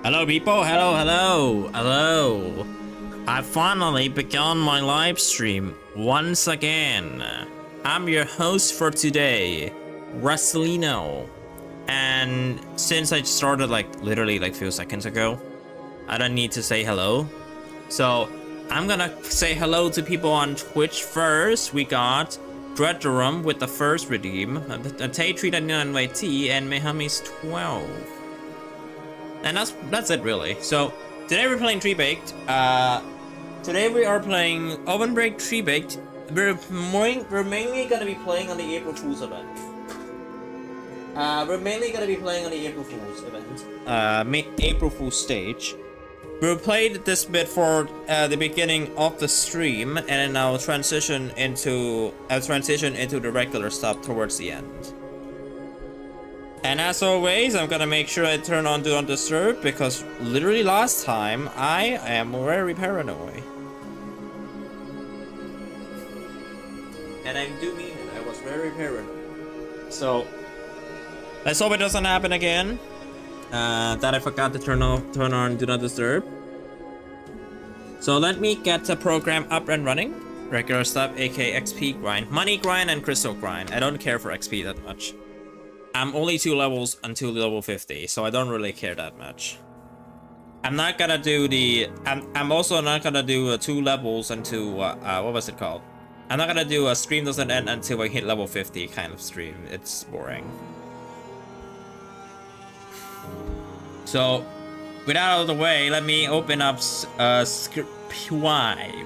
Hello people, hello. I finally begun my live stream once again. I'm your host for today, Russelino. And since I started literally a few seconds ago, I don't need to say hello. So I'm gonna say hello to people on Twitch first. We got Deltarune with the first redeem, Tay399YT, and Mehami's12. And that's it really. So today we're playing 3Baked. Today we are playing Ovenbreak 3Baked. We're mainly gonna be playing on the April Fool's event. April Fool's stage. We played this bit for the beginning of the stream, and then I'll transition into the regular stuff towards the end. And as always, I'm gonna make sure I turn on Do Not Disturb, because literally last time I am very paranoid. And I do mean it, I was very paranoid. So let's hope it doesn't happen again. That I forgot to turn on Do Not Disturb. So let me get the program up and running. Regular stuff, aka XP grind, money grind, and crystal grind. I don't care for XP that much. I'm only 2 levels until level 50, so I don't really care that much. I'm not gonna do the. I'm also not gonna do 2 levels until what was it called? I'm not gonna do a stream doesn't end until I hit level 50 kind of stream. It's boring. So, with that out of the way, let me open up ScriptY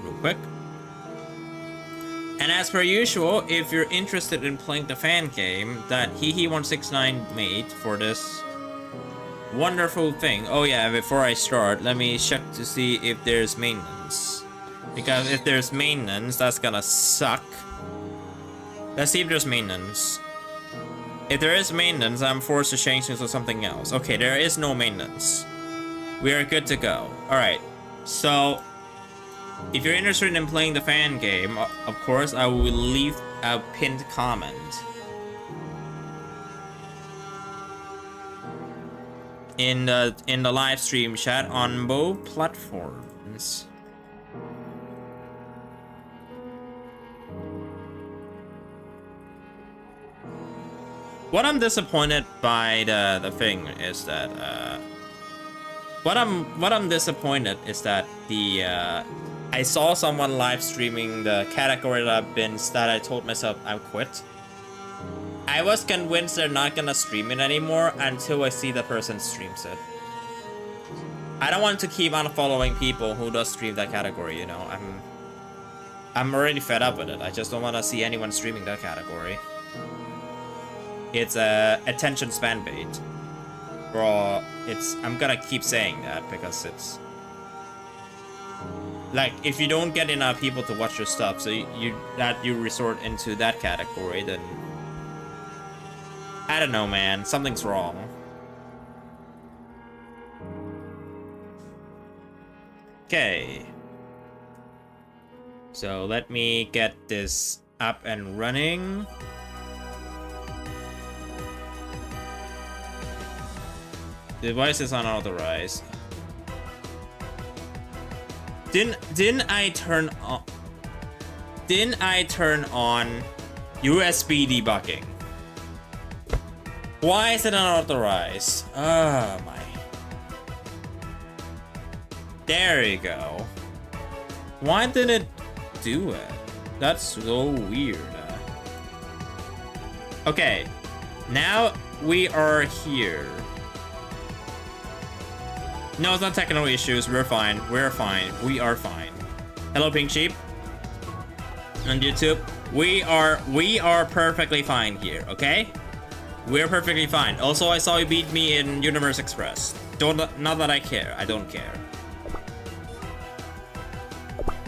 real quick. And as per usual, if you're interested in playing the fan game that Hehe169 made for this wonderful thing. Oh yeah, before I start, let me check to see if there's maintenance. Because if there's maintenance, that's gonna suck. Let's see if there's maintenance. If there is maintenance, I'm forced to change into something else. Okay, there is no maintenance. We are good to go. Alright, so if you're interested in playing the fan game, of course, I will leave a pinned comment. In the live stream chat on both platforms. What I'm disappointed by the thing is that what I'm disappointed is that the I saw someone live streaming the category that I've been that I told myself I quit. I was convinced they're not gonna stream it anymore until I see the person streams it. I don't want to keep on following people who does stream that category, you know. I'm already fed up with it. I just don't want to see anyone streaming that category. It's a attention span bait. Bro, I'm gonna keep saying that because it's like, if you don't get enough people to watch your stuff, so you resort into that category, then I don't know, man, something's wrong. Okay, so let me get this up and running. Device is unauthorized. Didn't I turn on USB debugging? Why is it unauthorized? Oh my. There you go. Why did it do it? That's so weird. Okay, now we are here. No, it's not technical issues. We're fine. We're fine. We are fine. Hello, Pink Sheep. On YouTube. We are perfectly fine here, okay? We're perfectly fine. Also, I saw you beat me in Universe Express. Not that I care. I don't care.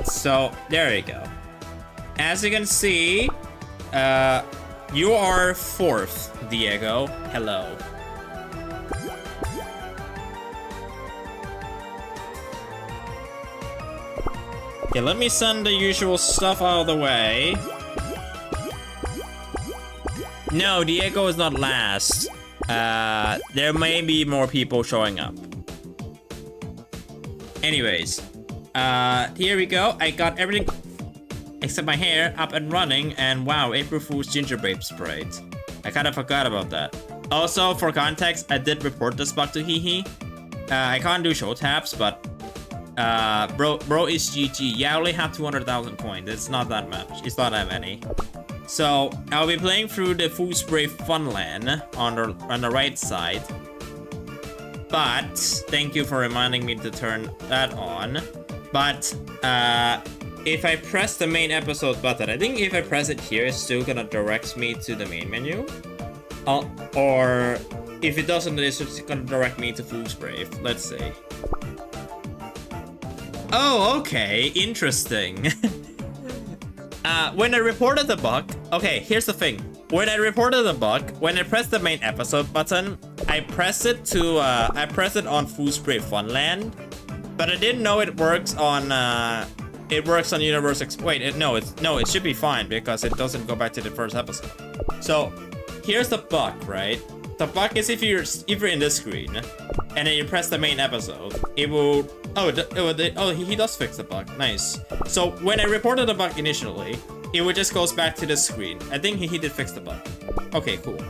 So, there you go. As you can see, you are 4th, Diego. Hello. Okay, let me send the usual stuff out of the way. No, Diego is not last. There may be more people showing up. Anyways, here we go. I got everything except my hair up and running, and wow, April Fool's gingerbread sprite. I kind of forgot about that. Also, for context, I did report this bug to Hehe. I can't do show taps, but bro is GG. Yeah, I only have 200,000 coins. It's not that much. It's not that many. So I'll be playing through the Foolzbrave Fun Land on the right side. But thank you for reminding me to turn that on. But if I press the main episode button, I think if I press it here, it's still gonna direct me to the main menu. Or if it doesn't, it's just gonna direct me to Foolzbrave. Let's see. Oh, okay, interesting. When I reported the bug, okay, here's the thing. When I reported the bug, when I pressed the main episode button, I pressed it on Foolzbrave Fun Land, but I didn't know it works on Universe it should be fine because it doesn't go back to the first episode. So here's the bug, right? The bug is if you're in this screen and then you press the main episode, it will he does fix the bug. Nice. So when I reported the bug initially, it would just goes back to the screen. I think he did fix the bug. Okay, cool.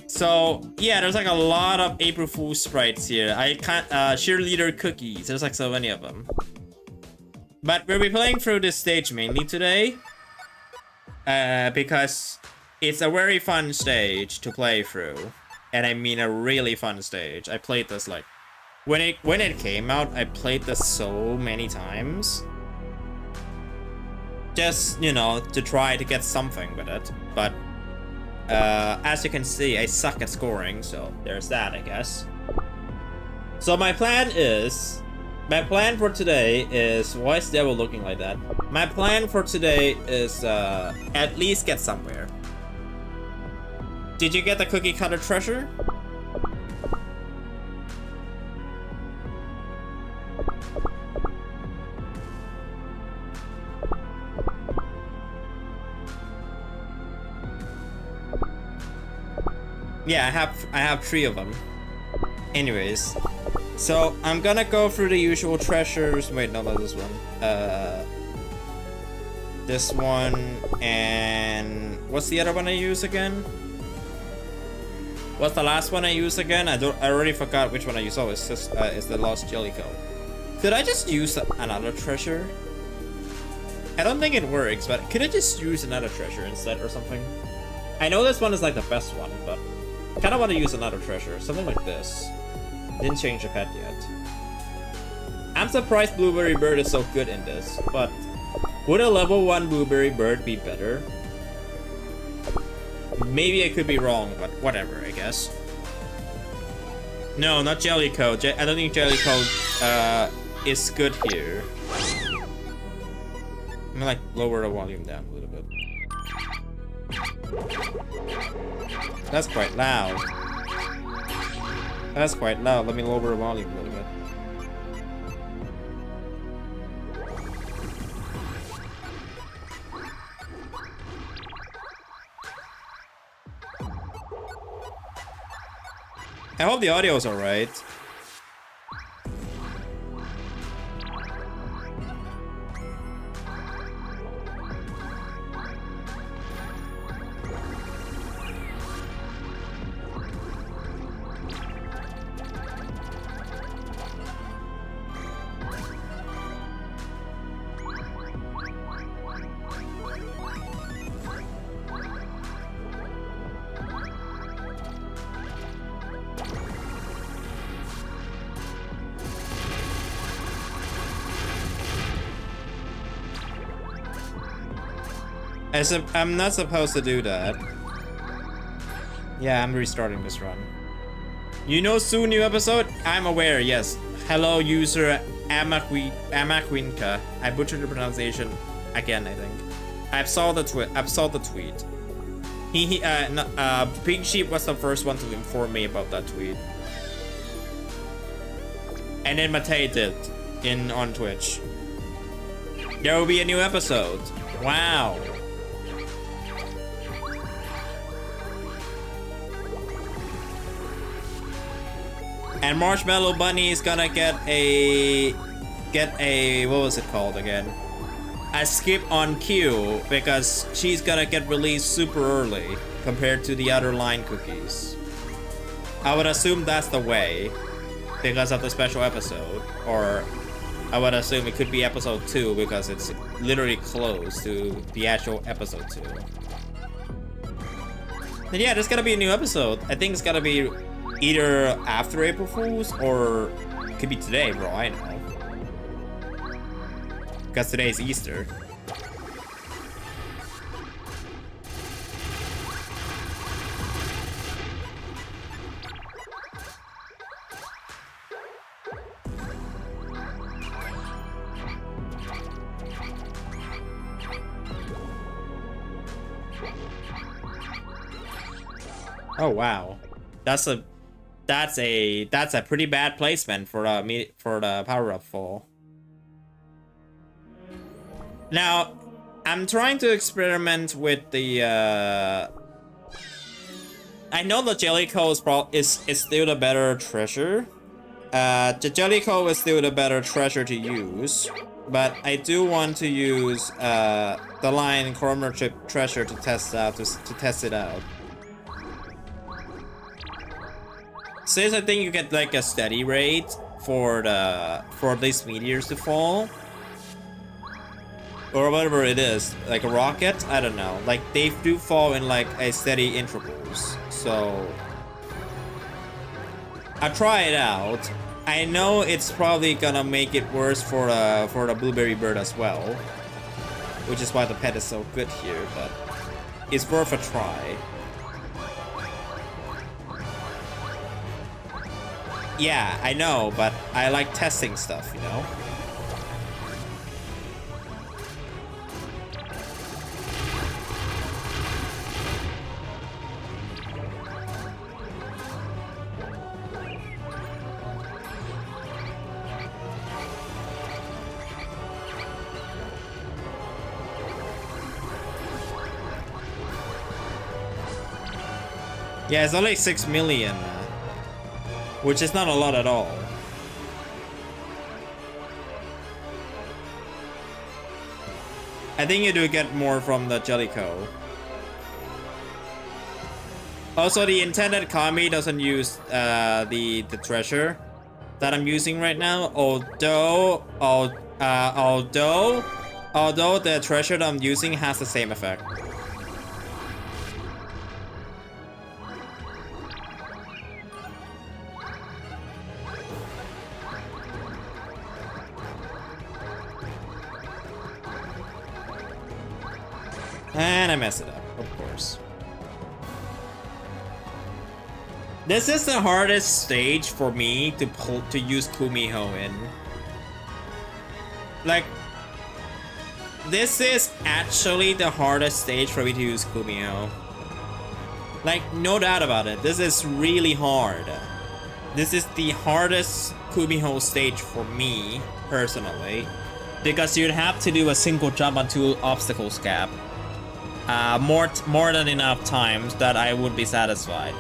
So yeah, there's like a lot of April Fool's sprites here. I can't cheerleader cookies. There's like so many of them. But we'll be playing through this stage mainly today, because it's a very fun stage to play through, and I mean a really fun stage. I played this like when it came out. I played this so many times, just to try to get something with it. But as you can see, I suck at scoring, so there's that, I guess. So my plan for today is, why is Devil looking like that? My plan for today is at least get somewhere. Did you get the cookie cutter treasure? Yeah, I have 3 of them. Anyways, so I'm gonna go through the usual treasures. Wait, no, not this one. This one, and what's the other one I use again? What's the last one I used again? I already forgot which one I used. Oh, it's just it's the Lost Jellicoe. Could I just use another treasure? I don't think it works, but could I just use another treasure instead or something? I know this one is like the best one, but I kind of want to use another treasure, something like this. Didn't change the pet yet. I'm surprised Blueberry Bird is so good in this, but would a level 1 Blueberry Bird be better? Maybe I could be wrong, but whatever, I guess. No, not Jellicoe. I don't think Jellicoe is good here. I'm gonna like lower the volume down a little bit. That's quite loud. That's quite loud. Let me lower the volume a little bit. I hope the audio is alright. I'm not supposed to do that. Yeah, I'm restarting this run. You know, soon new episode? I'm aware, yes. Hello, user Amakwinka. I butchered the pronunciation again, I think. I saw the tweet. Pink Sheep was the first one to inform me about that tweet. And then Matei did on Twitch. There will be a new episode. Wow. And Marshmallow Bunny is gonna get a what was it called again? A skip on queue because she's gonna get released super early compared to the other line cookies. I would assume that's the way because of the special episode, or I would assume it could be episode 2 because it's literally close to the actual episode 2. And yeah, there's gonna be a new episode. I think it's gonna be either after April Fool's or it could be today, bro. I know. Because today's Easter. Oh wow, that's a pretty bad placement for the power up fall. Now, I'm trying to experiment with the. I know the Jellicoe is still the better treasure. The Jellicoe is still the better treasure to use, but I do want to use the Lion Corner Chip treasure to test it out. Since I think you get like a steady rate for these meteors to fall, or whatever it is, like a rocket, I don't know. Like they do fall in like a steady intervals. So I try it out. I know it's probably gonna make it worse for the blueberry bird as well, which is why the pet is so good here. But it's worth a try. Yeah, I know, but I like testing stuff, you know? Yeah, it's only 6 million. Which is not a lot at all. I think you do get more from the Jellicoe. Also, the intended Kami doesn't use the treasure that I'm using right now. Although the treasure that I'm using has the same effect. And I mess it up, of course. This is the hardest stage for me to use Kumiho in. Like, this is actually the hardest stage for me to use Kumiho. Like, no doubt about it. This is really hard. This is the hardest Kumiho stage for me, personally. Because you'd have to do a single jump on 2 obstacles gap. More than enough times that I would be satisfied.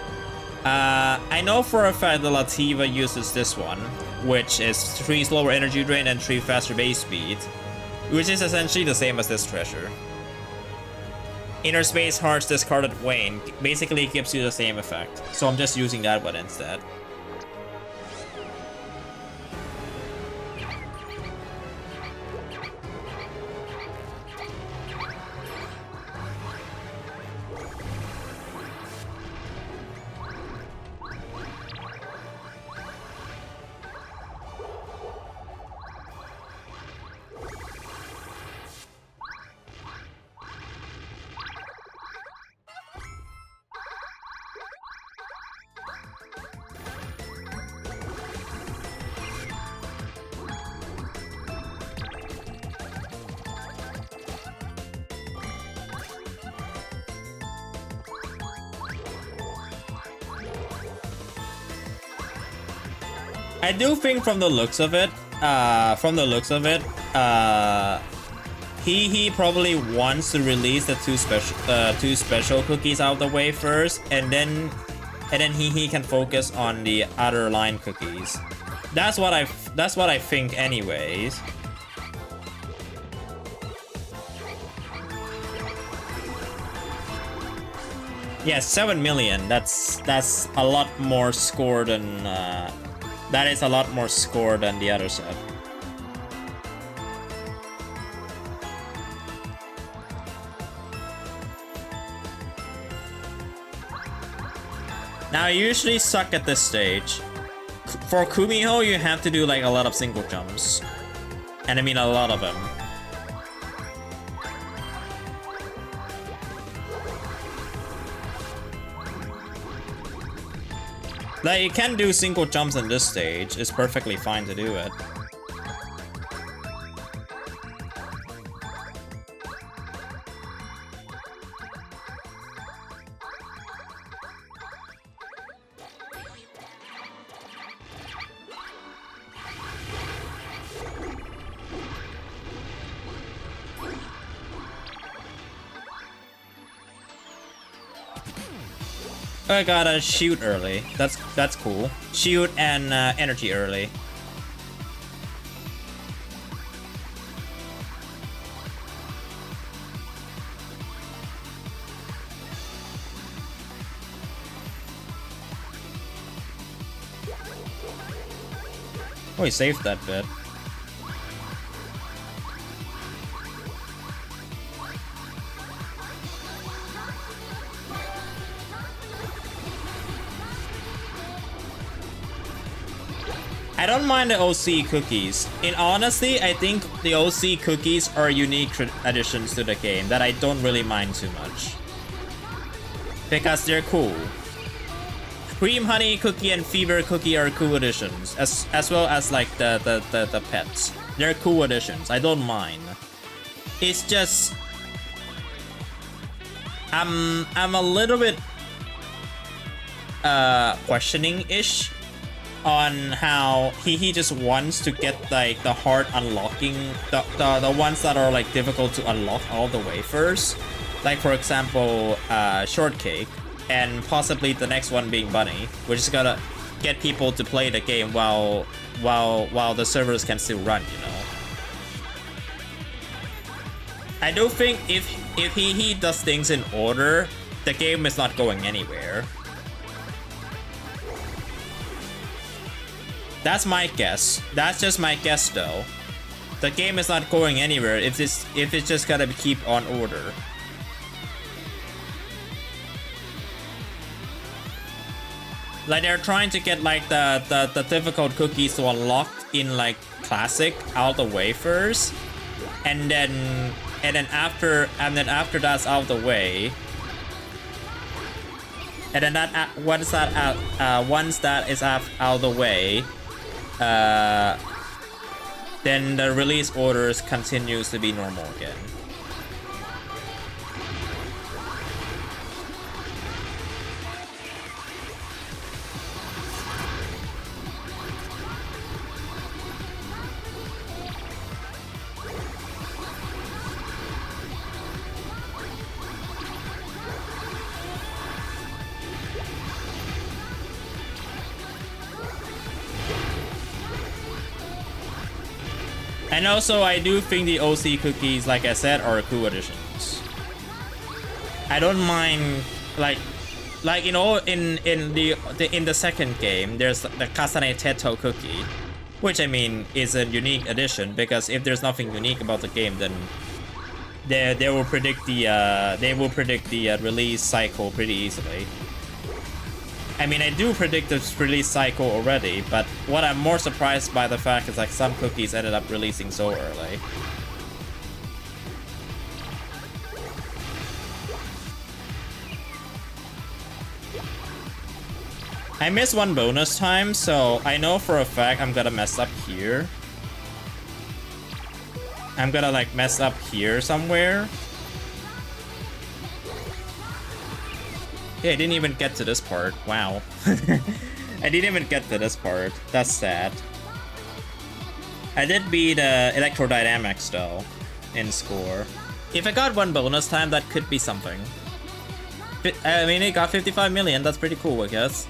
I know for a fact that Lativa uses this one, which is 3 slower energy drain and 3 faster base speed, which is essentially the same as this treasure. Inner Space Heart's Discarded Wayne basically gives you the same effect, so I'm just using that one instead. I do think from the looks of it, he probably wants to release the two special cookies out of the way first, and then and then he can focus on the other line cookies. That's what I think anyways. Yeah, 7 million. That's a lot more score than that is a lot more score than the other set. Now I usually suck at this stage. For Kumiho, you have to do like a lot of single jumps. And I mean a lot of them. Like, you can do single jumps in this stage. It's perfectly fine to do it. I gotta shoot early. That's cool. Shoot and energy early. Oh, he saved that bit. I don't mind the OC cookies. In honesty, I think the OC cookies are unique additions to the game that I don't really mind too much. Because they're cool. Cream Honey Cookie and Fever Cookie are cool additions, as well as like the pets. They're cool additions. I don't mind. It's just I'm a little bit questioning-ish on how he just wants to get like the hard unlocking, the ones that are like difficult to unlock all the way first. Like for example, Shortcake, and possibly the next one being Bunny, which is gonna get people to play the game while the servers can still run, you know. I do think if he does things in order, the game is not going anywhere. That's my guess. That's just my guess though. The game is not going anywhere if it's just gotta keep on order. Like they're trying to get like the difficult cookies to unlock in like classic out of the way first, and then after that's out of the way, and then that once that is out of the way, then the release orders continues to be normal again. And also, I do think the OC cookies, like I said, are cool additions. I don't mind, like you know, in the second game, there's the Kasane Teto cookie, which I mean is a unique addition, because if there's nothing unique about the game, then they will predict the release cycle pretty easily. I mean, I do predict the release cycle already, but what I'm more surprised by the fact is like some cookies ended up releasing so early. I missed one bonus time, so I know for a fact I'm gonna mess up here. I'm gonna like mess up here somewhere. Yeah, I didn't even get to this part. Wow. I didn't even get to this part. That's sad. I did beat Electrodynamics though in score. If I got one bonus time, that could be something. I mean, it got 55 million. That's pretty cool, I guess.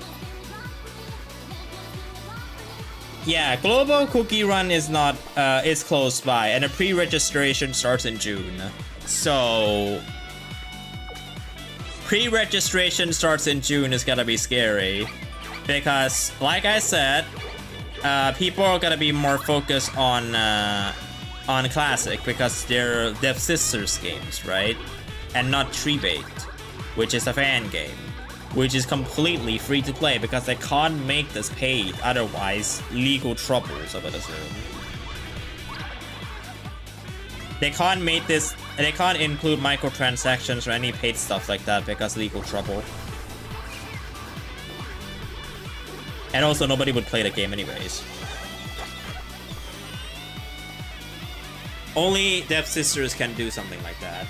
Yeah, global cookie run is not is close by, and the pre-registration starts in June. So pre-registration starts in June is gonna be scary because, like I said, people are gonna be more focused on Classic because they're Devsisters games, right? And not 3Baked, which is a fan game, which is completely free to play because they can't make this paid, otherwise legal troubles, I would assume. They can't make this, they can't include microtransactions or any paid stuff like that because legal trouble. And also nobody would play the game anyways. Only Devsisters can do something like that.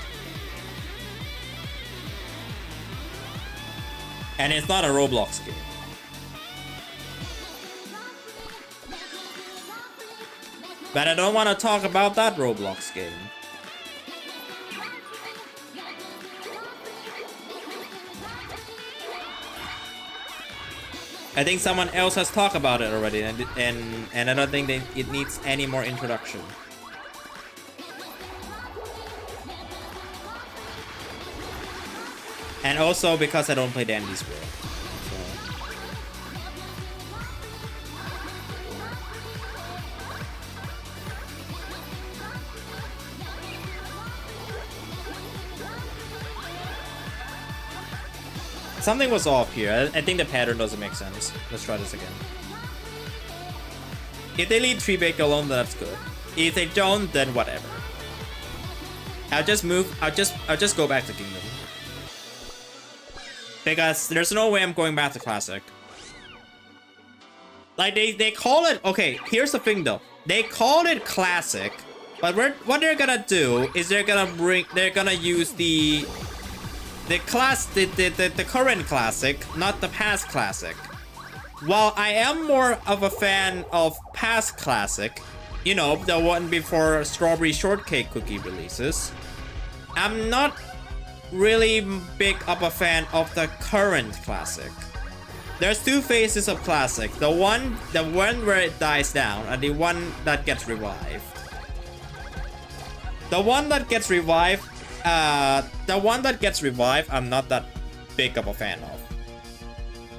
And it's not a Roblox game. But I don't want to talk about that Roblox game. I think someone else has talked about it already, and I don't think it needs any more introduction. And also because I don't play Dandy's World. Something was off here. I think the pattern doesn't make sense. Let's try this again. If they leave 3Baked alone, that's good. If they don't, then whatever. I'll just go back to Kingdom. Because there's no way I'm going back to Classic. Like, they call it... Okay, here's the thing, though. They call it Classic, but what they're gonna do is they're gonna use the current Classic, not the past Classic. While I am more of a fan of past Classic, you know, the one before Strawberry Shortcake Cookie releases, I'm not really big of a fan of the current Classic. There's two phases of Classic. The one where it dies down and the one that gets revived. The one that gets revived, I'm not that big of a fan of.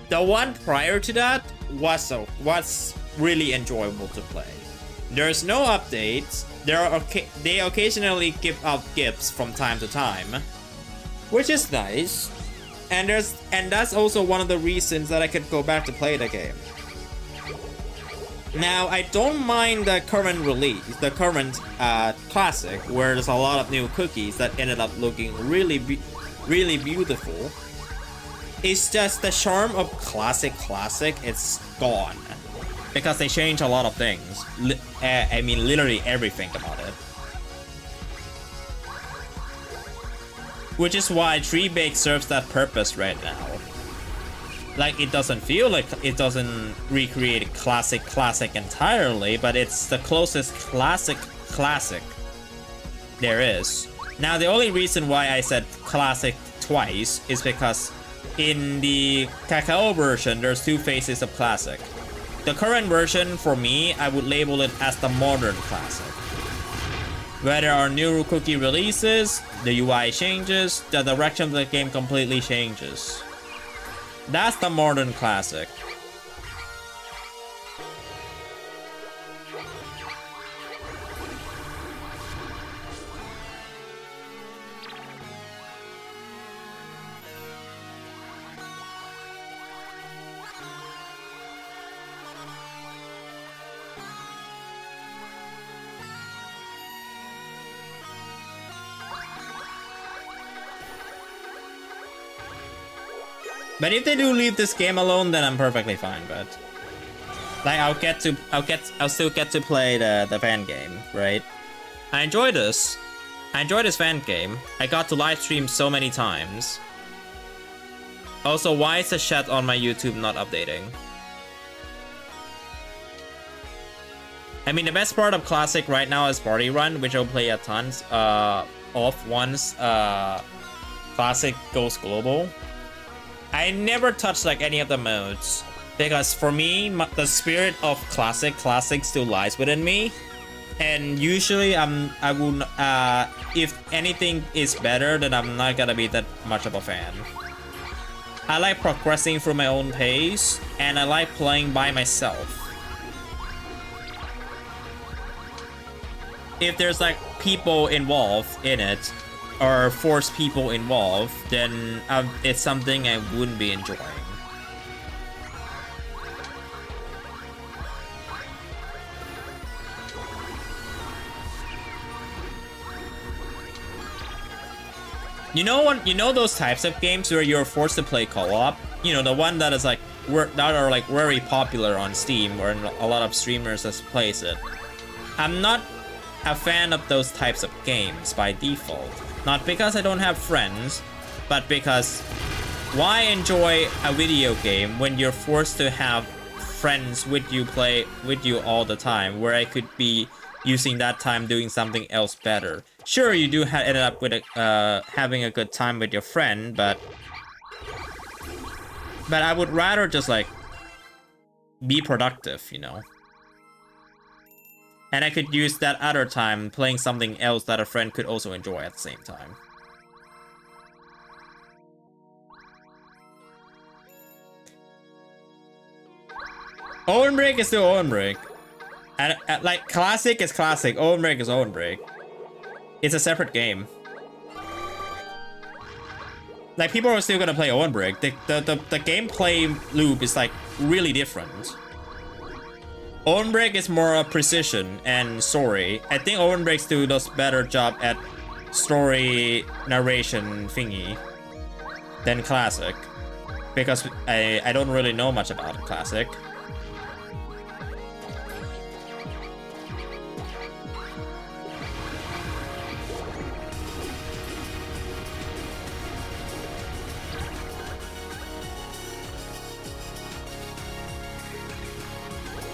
The one prior to that was really enjoyable to play. There's no updates. They occasionally give out gifts from time to time, which is nice, and that's also one of the reasons that I could go back to play the game. Now, I don't mind the current release, the current Classic, where there's a lot of new cookies that ended up looking really beautiful. It's just the charm of Classic, it's gone. Because they changed a lot of things. I mean, literally everything about it. Which is why 3Baked serves that purpose right now. Like, it doesn't feel like it doesn't recreate classic entirely, but it's the closest classic there is. Now, the only reason why I said classic twice is because in the Cacola version, there's two phases of classic. The current version, for me, I would label it as the modern classic. Where there are new cookie releases, the UI changes, the direction of the game completely changes. That's the modern classic. But if they do leave this game alone, then I'm perfectly fine. But like, I'll still get to play the fan game, right? I enjoy this. I enjoy this fan game. I got to live stream so many times. Also, why is the chat on my YouTube not updating? I mean, the best part of Classic right now is Party Run, which I'll play a tons of once Classic goes global. I never touched like any of the modes because for me, the spirit of classic still lies within me, and usually I will if anything is better, then I'm not gonna be that much of a fan. I like progressing through my own pace, and I like playing by myself. If there's like people involved in it, or force people involved, then it's something I wouldn't be enjoying. You know what? You know those types of games where you're forced to play co-op? You know, the one that is like that are like very popular on Steam, or a lot of streamers that plays it. I'm not a fan of those types of games by default. Not because I don't have friends, but because why enjoy a video game when you're forced to have friends with you play with you all the time, where I could be using that time doing something else better. Sure, you do end up with having a good time with your friend, but I would rather just like be productive, you know. And I could use that other time playing something else that a friend could also enjoy at the same time. Ovenbreak is still Ovenbreak. And like classic is classic, Ovenbreak is Ovenbreak. It's a separate game. Like people are still gonna play Ovenbreak. The gameplay loop is like really different. Ovenbreak is more precision and story. I think Ovenbreak still does better job at story narration thingy than Classic, because I don't really know much about Classic.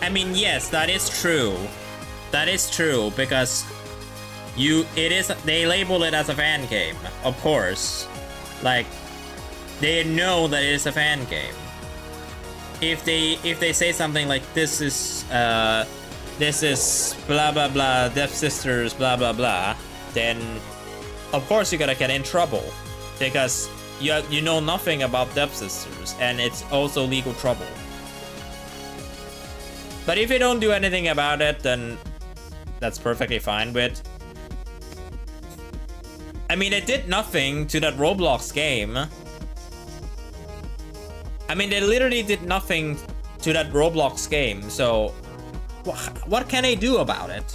I mean, yes, that is true. That is true because they label it as a fan game, of course. Like they know that it is a fan game. If they say something like this is blah blah blah Devsisters blah blah blah, then of course you're gonna get in trouble because you know nothing about Devsisters, and it's also legal trouble. But if you don't do anything about it, then that's perfectly fine with. I mean, they did nothing to that Roblox game. I mean, they literally did nothing to that Roblox game, so what can they do about it?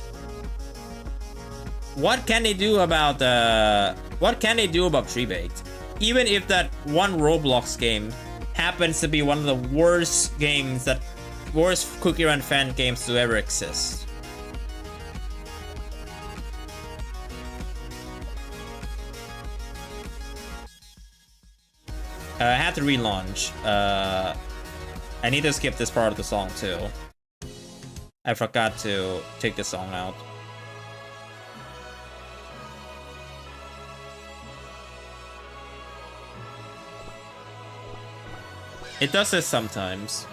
What can they do about 3Baked? Even if that one Roblox game happens to be one of the worst Cookie Run fan games to ever exist. I had to relaunch. I need to skip this part of the song too. I forgot to take the song out. It does this sometimes.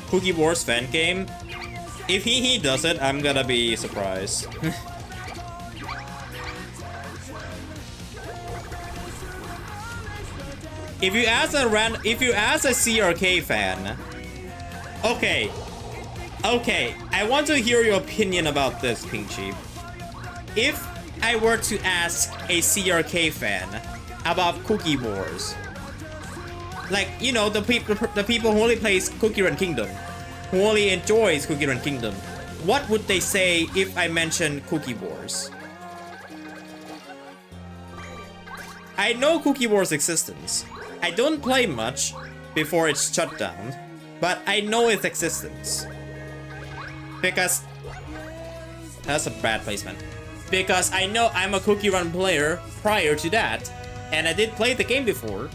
Cookie Wars fan game. If he does it, I'm gonna be surprised. If you ask a CRK fan, okay, I want to hear your opinion about this, Pink Sheep. If I were to ask a CRK fan about Cookie Wars, like, you know, the people who only plays Cookie Run Kingdom, who only enjoys Cookie Run Kingdom, what would they say if I mentioned Cookie Wars? I know Cookie Wars' existence. I don't play much before it's shut down, but I know its existence. Because... that's a bad placement. Because I know I'm a Cookie Run player prior to that, and I did play the game before.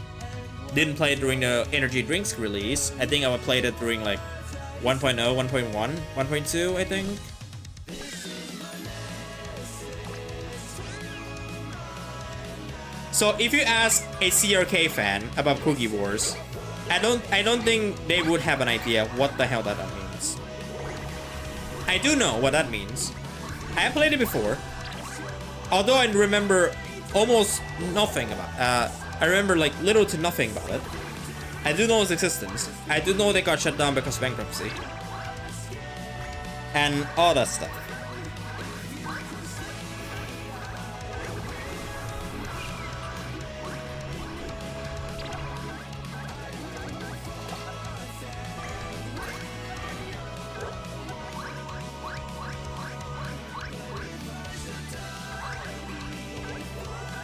Didn't play it during the energy drinks release. I think I played it during like 1.0, 1.1, 1.2, I think. So if you ask a CRK fan about Cookie Wars, I don't think they would have an idea what the hell that means. I do know what that means. I have played it before. Although I remember almost nothing about I remember like little to nothing about it. I do know its existence. I do know they got shut down because of bankruptcy. And all that stuff.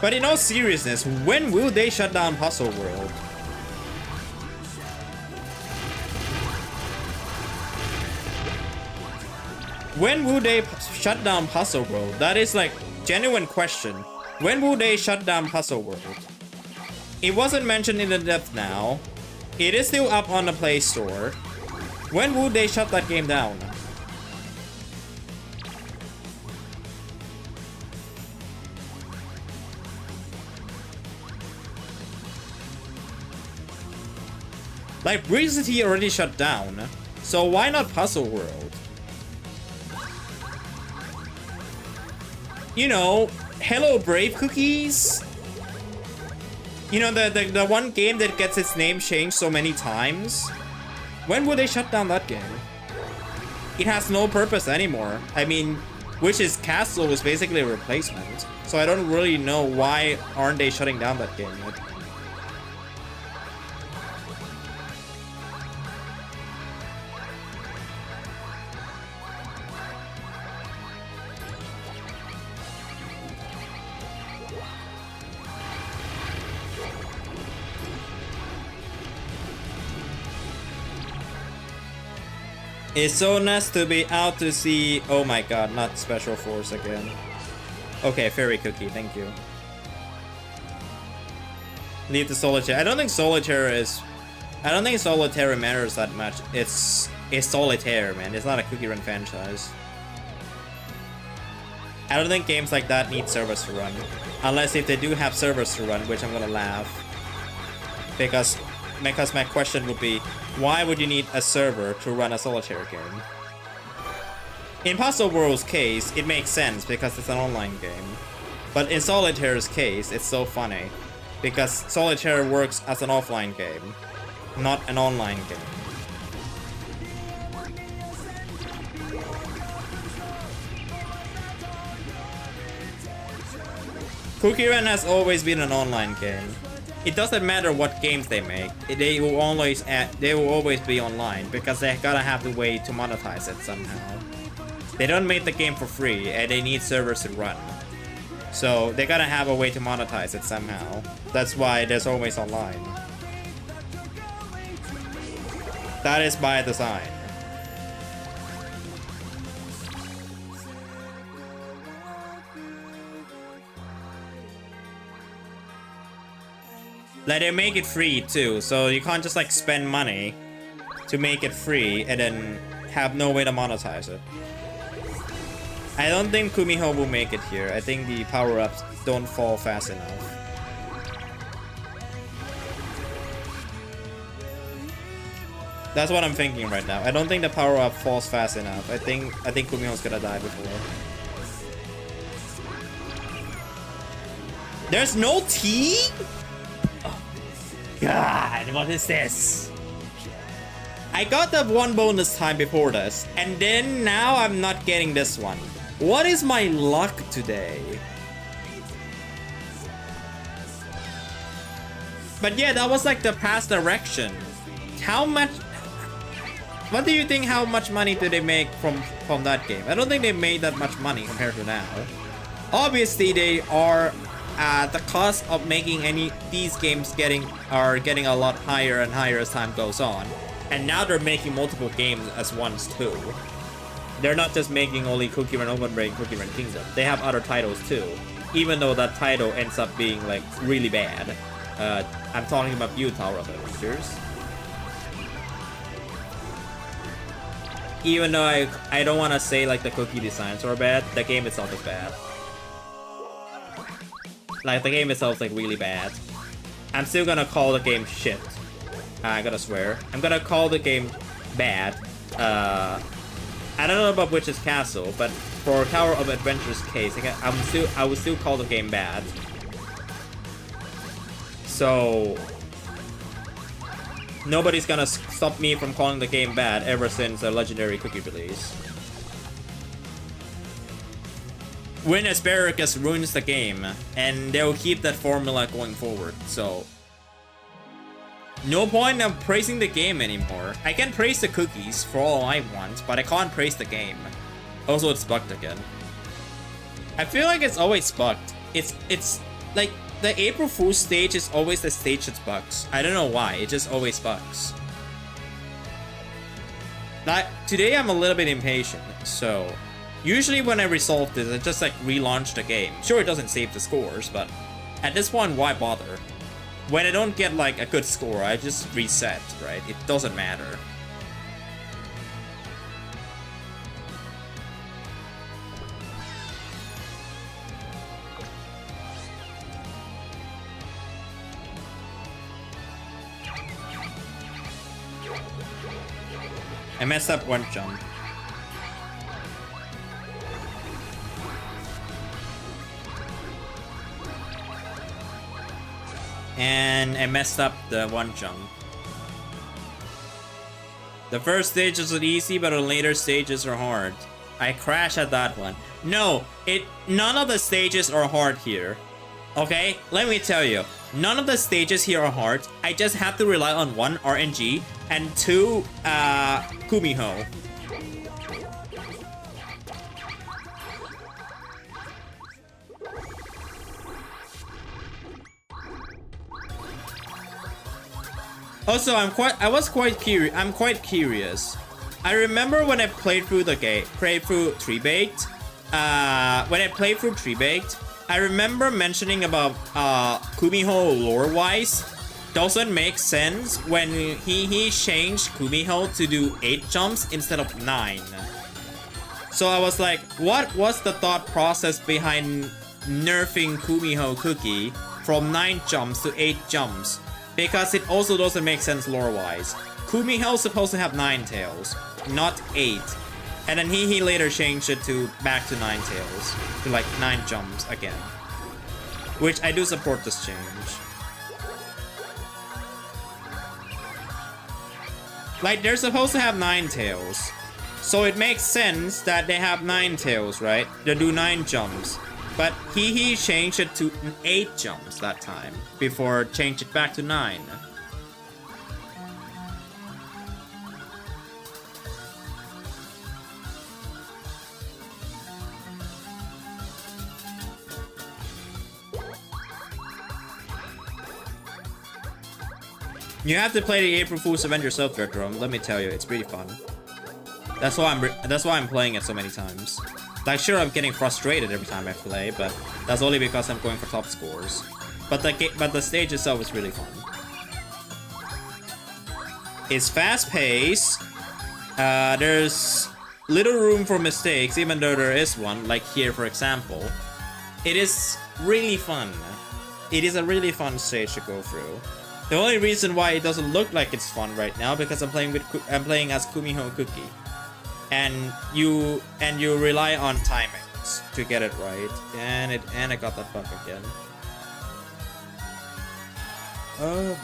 But in all seriousness, when will they shut down Puzzle World? When will they shut down Puzzle World? That is like genuine question. When will they shut down Puzzle World? It wasn't mentioned in the depth now. It is still up on the Play Store. When will they shut that game down? Like, Breeze City already shut down, so why not Puzzle World? You know, Hello Brave Cookies? You know, the one game that gets its name changed so many times? When will they shut down that game? It has no purpose anymore. I mean, Witch's Castle was basically a replacement, so I don't really know why aren't they shutting down that game yet. It's so nice to be out to see. Oh my god, not Special Force again. Okay, Fairy Cookie, thank you. Leave the Solitaire. I don't think Solitaire matters that much. It's Solitaire, man. It's not a Cookie Run franchise. I don't think games like that need servers to run. Unless if they do have servers to run, which I'm gonna laugh. Because my question would be, why would you need a server to run a Solitaire game? In Puzzle World's case, it makes sense because it's an online game. But in Solitaire's case, it's so funny. Because Solitaire works as an offline game, not an online game. Cookie Run has always been an online game. It doesn't matter what games they make, they will always be online because they gotta have the way to monetize it somehow. They don't make the game for free and they need servers to run. So they gotta have a way to monetize it somehow. That's why there's always online. That is by design. Like, they make it free too, so you can't just like spend money to make it free and then have no way to monetize it. I don't think Kumiho will make it here. I think the power-ups don't fall fast enough. That's what I'm thinking right now. I don't think the power-up falls fast enough. I think Kumiho's gonna die before. There's no tea? God, what is this? I got that one bonus time before this, and then now I'm not getting this one. What is my luck today? But yeah, that was like the past direction. How much... What do you think, how much money do they make from that game? I don't think they made that much money compared to now. Obviously, they are... the cost of making these games are getting a lot higher and higher as time goes on, and now they're making multiple games as once too. They're not just making only Cookie Run Ovenbreak and Cookie Run Kingdom. They have other titles too, even though that title ends up being like really bad. I'm talking about View Tower of Adventures. Even though I don't want to say like the cookie designs are bad, the game itself is bad. Like, the game itself is like really bad. I'm still gonna call the game shit. I gotta swear. I'm gonna call the game bad. I don't know about Witch's Castle, but for Tower of Adventure's case, I would still call the game bad. So nobody's gonna stop me from calling the game bad ever since the Legendary Cookie release. When Asparagus ruins the game, and they'll keep that formula going forward, so no point of praising the game anymore. I can praise the cookies for all I want, but I can't praise the game. Also, it's bugged again. I feel like it's always bugged. It's like the April Fool's stage is always the stage that bugs. I don't know why, it just always bugs. Like, today I'm a little bit impatient, so usually when I resolve this, I just like relaunch the game. Sure, it doesn't save the scores, but at this point, why bother? When I don't get like a good score, I just reset, right? It doesn't matter. I messed up one jump. And I messed up the one jump. The first stages are easy, but the later stages are hard. I crash at that one. No, none of the stages are hard here. Okay, let me tell you. None of the stages here are hard. I just have to rely on 1 RNG and 2 Kumiho. Also, I'm quite curious. I remember when I played through the game, 3Baked. When I played through 3Baked, I remember mentioning about Kumiho lore-wise. Doesn't make sense when he changed Kumiho to do 8 jumps instead of 9. So I was like, what was the thought process behind nerfing Kumiho Cookie from 9 jumps to 8 jumps? Because it also doesn't make sense lore-wise. Kumiho's supposed to have 9 tails, not 8. And then he later changed it to back to 9 tails, to like 9 jumps again. Which I do support this change. Like, they're supposed to have 9 tails. So it makes sense that they have 9 tails, right? They do 9 jumps. But he changed it to 8 jumps that time, before change it back to 9. You have to play the April Fool's Avenge Yourself Deltarune. Let me tell you, it's pretty fun. That's why I'm playing it so many times. Like, sure, I'm getting frustrated every time I play, but that's only because I'm going for top scores. But the stage itself is really fun. It's fast-paced. There's little room for mistakes, even though there is one, like here, for example. It is really fun. It is a really fun stage to go through. The only reason why it doesn't look like it's fun right now because I'm playing as Kumiho Cookie. And you rely on timings to get it right, and I got that bug again. Oh.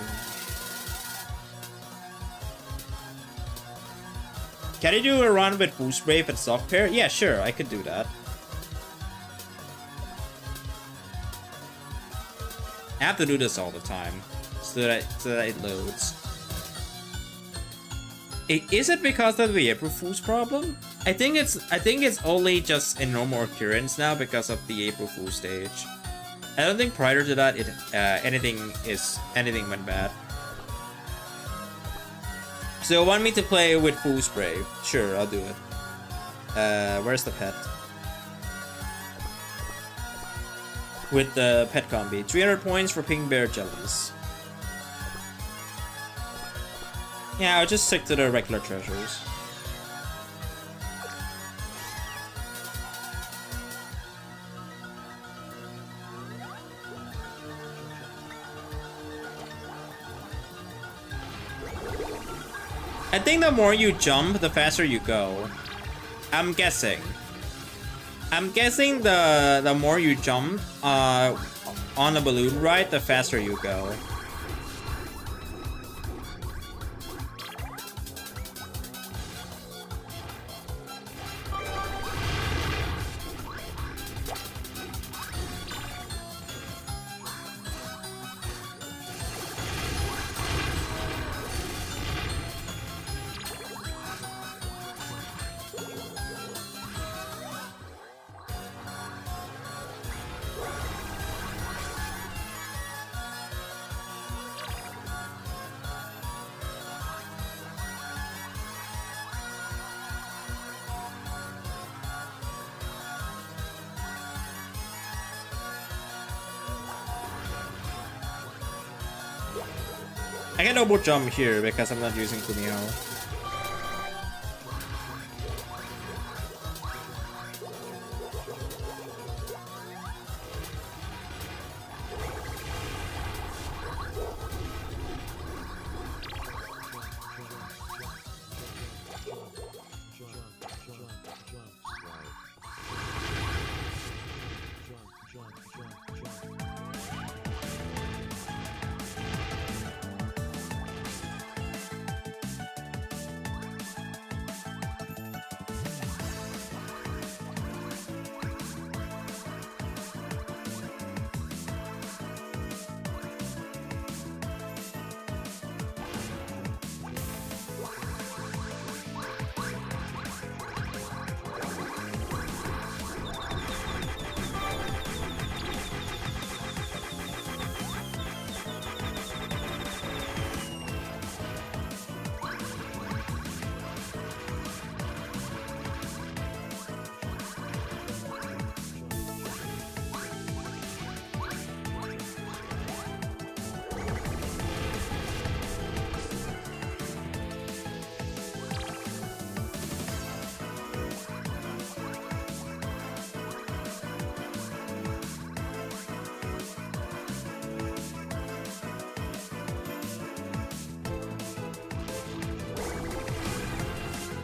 Can I do a run with Foolzbrave and Sock Pair? Yeah, sure, I could do that. I have to do this all the time so that it loads. Is it because of the April Fool's problem? I think it's only just a normal occurrence now because of the April Fool's stage. I don't think prior to that anything went bad. So you want me to play with Foolzbrave? Sure, I'll do it. Where's the pet? With the pet combi. 300 points for Pink Bear Jellies. Yeah, I'll just stick to the regular treasures. I think the more you jump, the faster you go. I'm guessing. I'm guessing the more you jump on a balloon ride, the faster you go. I can double jump here because I'm not using Kumio.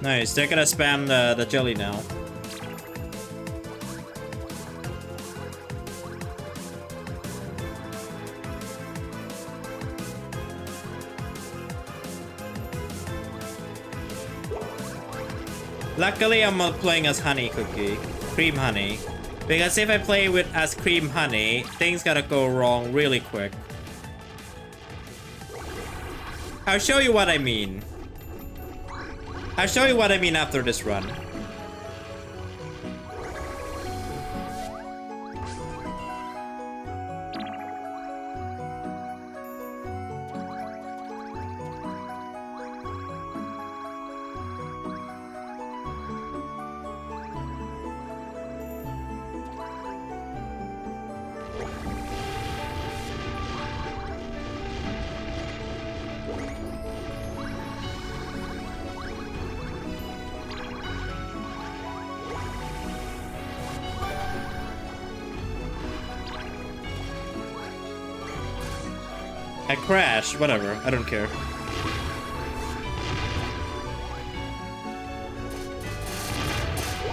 Nice, they're gonna spam the jelly now. Luckily, I'm not playing as Honey Cookie, Cream Honey. Because if I play with as Cream Honey, things gotta go wrong really quick. I'll show you what I mean. I'll show you what I mean after this run. I crashed, whatever, I don't care.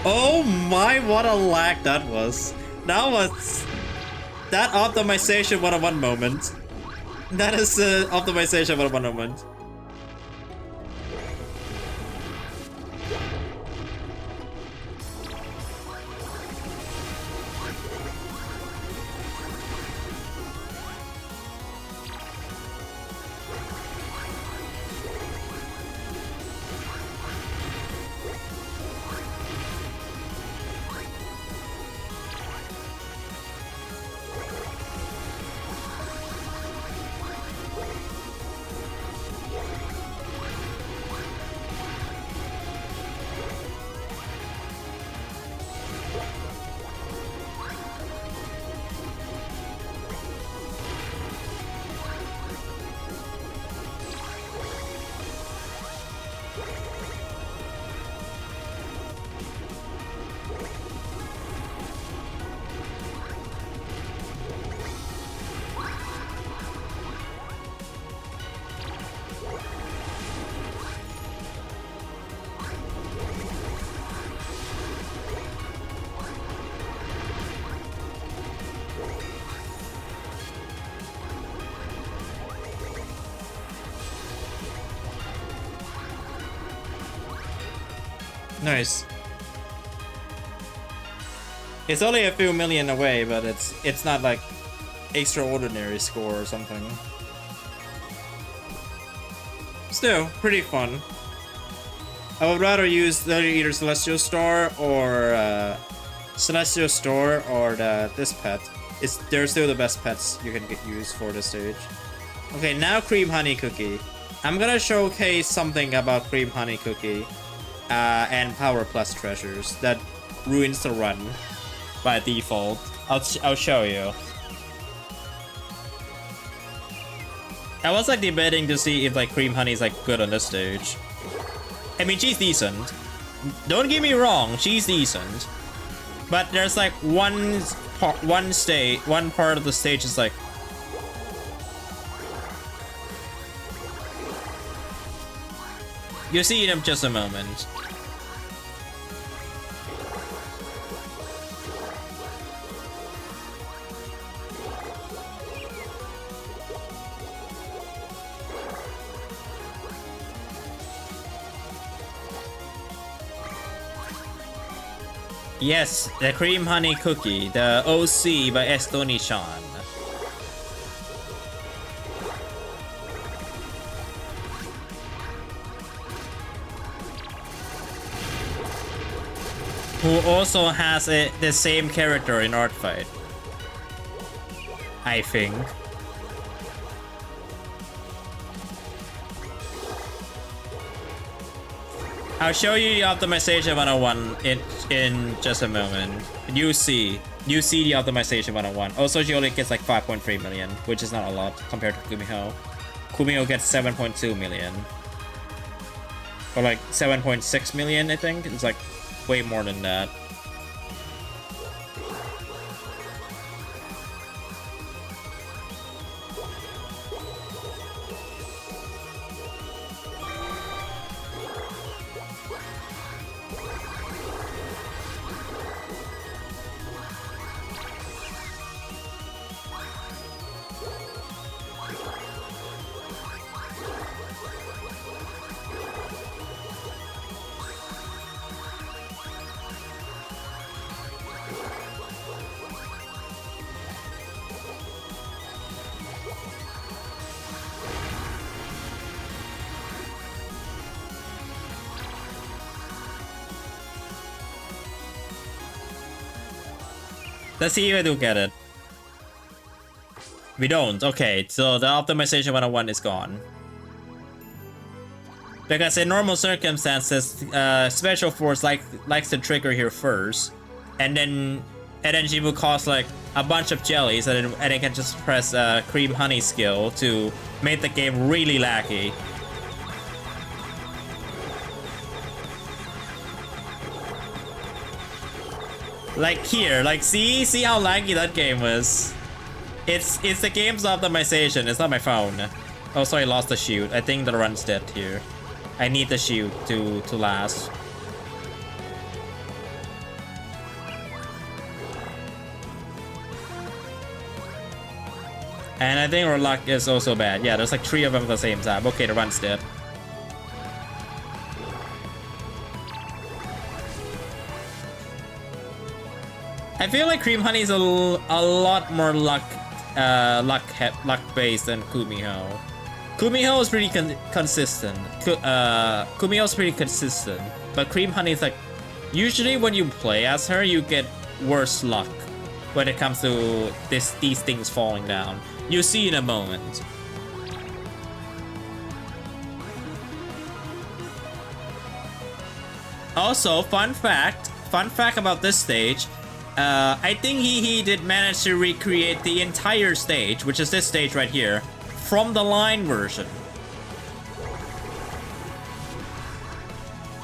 Oh my, what a lag that was. That optimization 101 moment. That is optimization 101 moment. Nice. It's only a few million away, but it's not like extraordinary score or something. Still, pretty fun. I would rather use either Celestial Star or this pet. They're still the best pets you can use for this stage. Okay, now Cream Honey Cookie. I'm gonna showcase something about Cream Honey Cookie and Power Plus treasures that ruins the run by default. I'll show you. I was like debating to see if like Cream Honey is like good on this stage. I mean, she's decent. Don't get me wrong, she's decent. But there's like one part of the stage is like, you'll see it in just a moment. Yes, the Cream Honey Cookie, the OC by Estoni-chan. Who also has the same character in Art Fight, I think. I'll show you the optimization 101 in just a moment. You see the optimization 101. Also, she only gets like 5.3 million, which is not a lot compared to Kumiho. Kumiho gets 7.2 million. Or like 7.6 million, I think. It's like way more than that. Let's see if I do get it. We don't. Okay, so the optimization 101 is gone. Because in normal circumstances, Special Force likes to trigger here first, and then she will cause like a bunch of jellies, and it can just press Cream Honey skill to make the game really laggy. Like here, like see how laggy that game was. It's the game's optimization. It's not my phone. Oh, sorry, I lost the shield. I think the run's dead here. I need the shield to last. And I think our luck is also bad. Yeah, there's like 3 of them at the same time. Okay, the run's dead. I feel like Cream Honey is a lot more luck based than Kumiho. Kumiho is pretty consistent. Kumiho is pretty consistent, but Cream Honey is like, usually when you play as her, you get worse luck when it comes to these things falling down. You'll see in a moment. Also, fun fact about this stage. I think he did manage to recreate the entire stage, which is this stage right here, from the line version.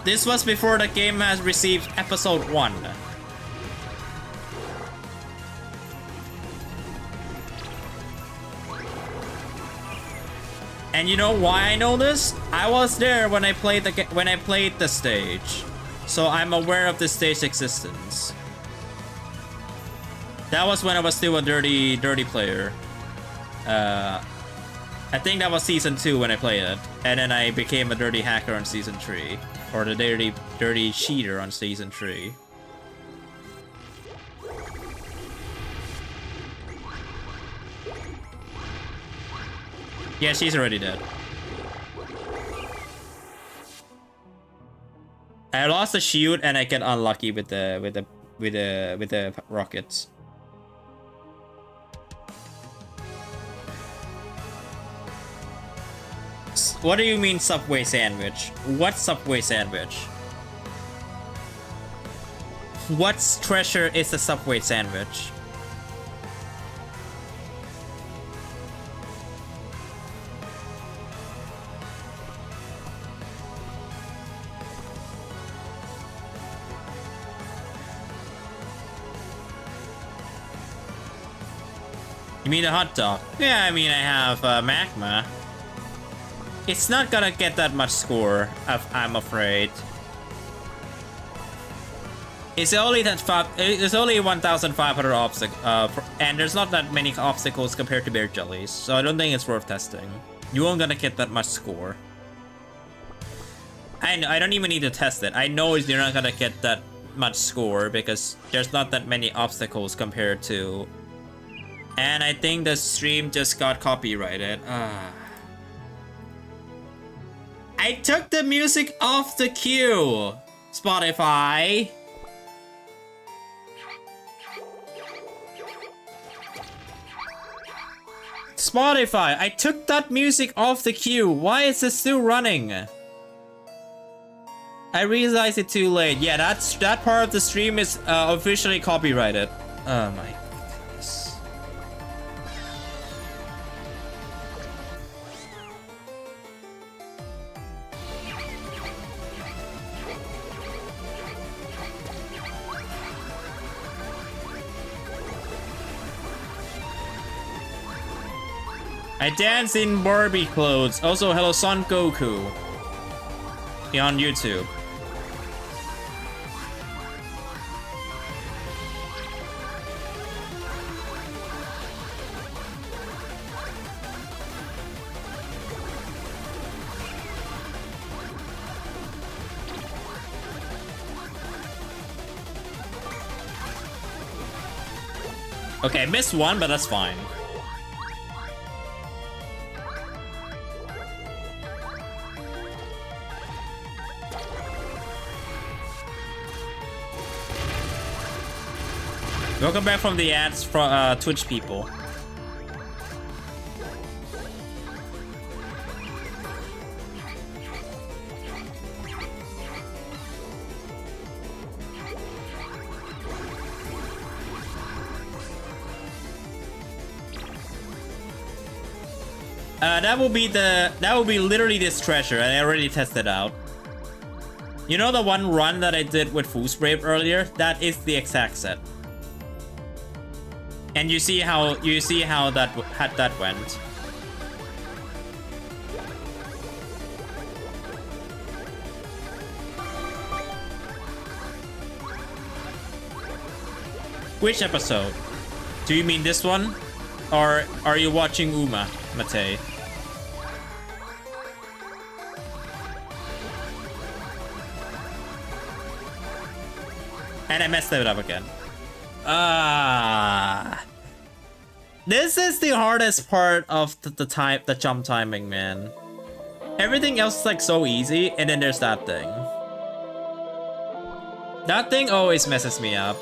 This was before the game has received episode 1. And you know why I know this? I was there when I played the stage, so I'm aware of this stage's existence. That was when I was still a dirty player. I think that was season 2 when I played it, and then I became a dirty hacker on season 3, or the dirty cheater on season 3. Yeah, she's already dead. I lost the shield and I get unlucky with the rockets. What do you mean Subway sandwich? What Subway sandwich? What treasure is a Subway sandwich? You mean a hot dog? Yeah, I mean I have magma. It's not gonna get that much score, I'm afraid. It's only that there's only 1,500 obstacles, and there's not that many obstacles compared to bear jellies, so I don't think it's worth testing. You won't gonna get that much score. I don't even need to test it. I know you're not gonna get that much score because there's not that many obstacles compared to. And I think the stream just got copyrighted. I took the music off the queue, Spotify. Spotify, I took that music off the queue. Why is it still running? I realized it too late. Yeah, that part of the stream is officially copyrighted. Oh my goodness. I dance in Barbie clothes. Also, hello Son Goku. On YouTube. Okay, I missed one, but that's fine. Welcome back from the ads for Twitch people. That will be literally this treasure, and I already tested out. You know the one run that I did with Foolzbrave earlier? That is the exact set. And you see how that went. Which episode? Do you mean this one? Or are you watching Uma, Matei? And I messed it up again. This is the hardest part of the jump timing, man. Everything else is like so easy, and then there's that thing. That thing always messes me up.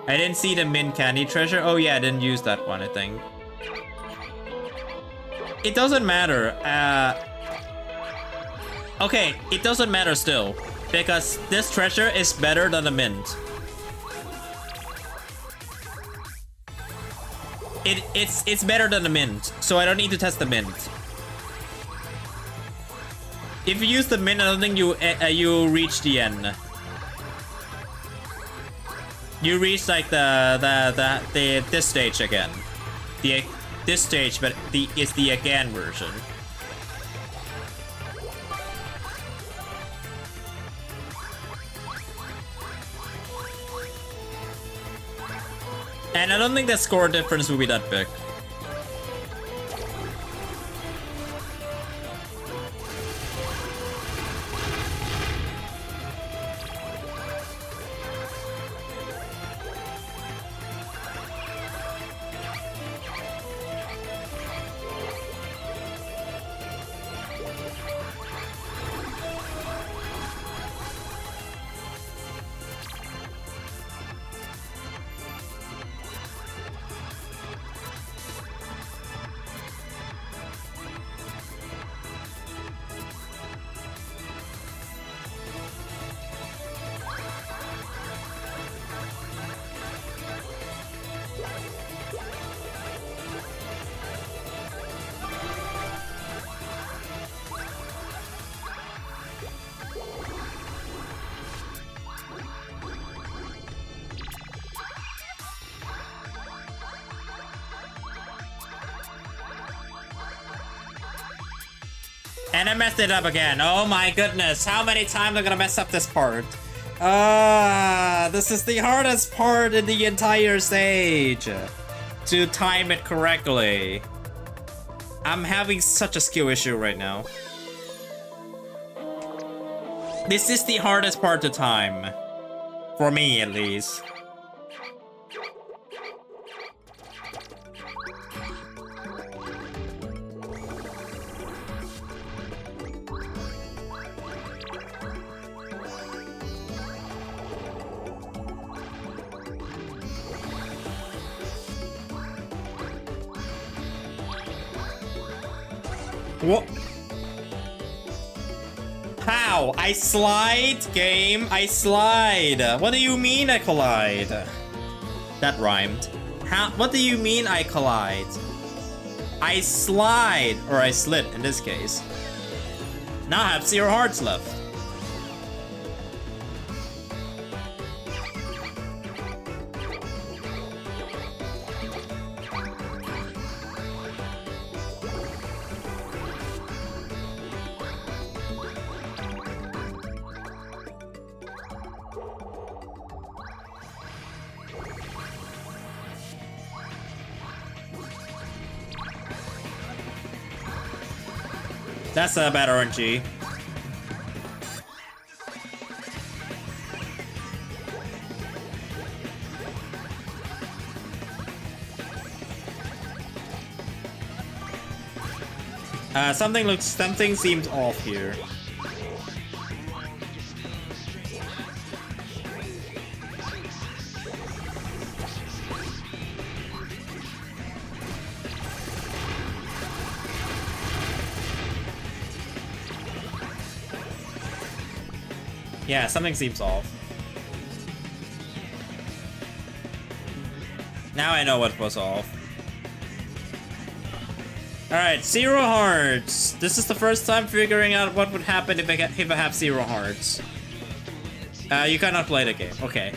I didn't see the mint candy treasure. Oh yeah, I didn't use that one, I think. It doesn't matter. Okay, it doesn't matter still, because this treasure is better than the mint. It's better than the mint, so I don't need to test the mint. If you use the mint, I don't think you reach the end. You reach like this stage again. This stage, but it's the again version. And I don't think the score difference will be that big. And I messed it up again. Oh my goodness. How many times am I gonna mess up this part? This is the hardest part in the entire stage. To time it correctly. I'm having such a skill issue right now. This is the hardest part to time. For me, at least. What? How? I slide, game. I slide. What do you mean I collide? That rhymed. How? What do you mean I collide? I slide, or I slid in this case. Now I have 0 hearts left. That's a bad RNG. Something seems off here. Yeah, something seems off. Now I know what was off. Alright, 0 hearts. This is the first time figuring out what would happen if I have 0 hearts. You cannot play the game. Okay.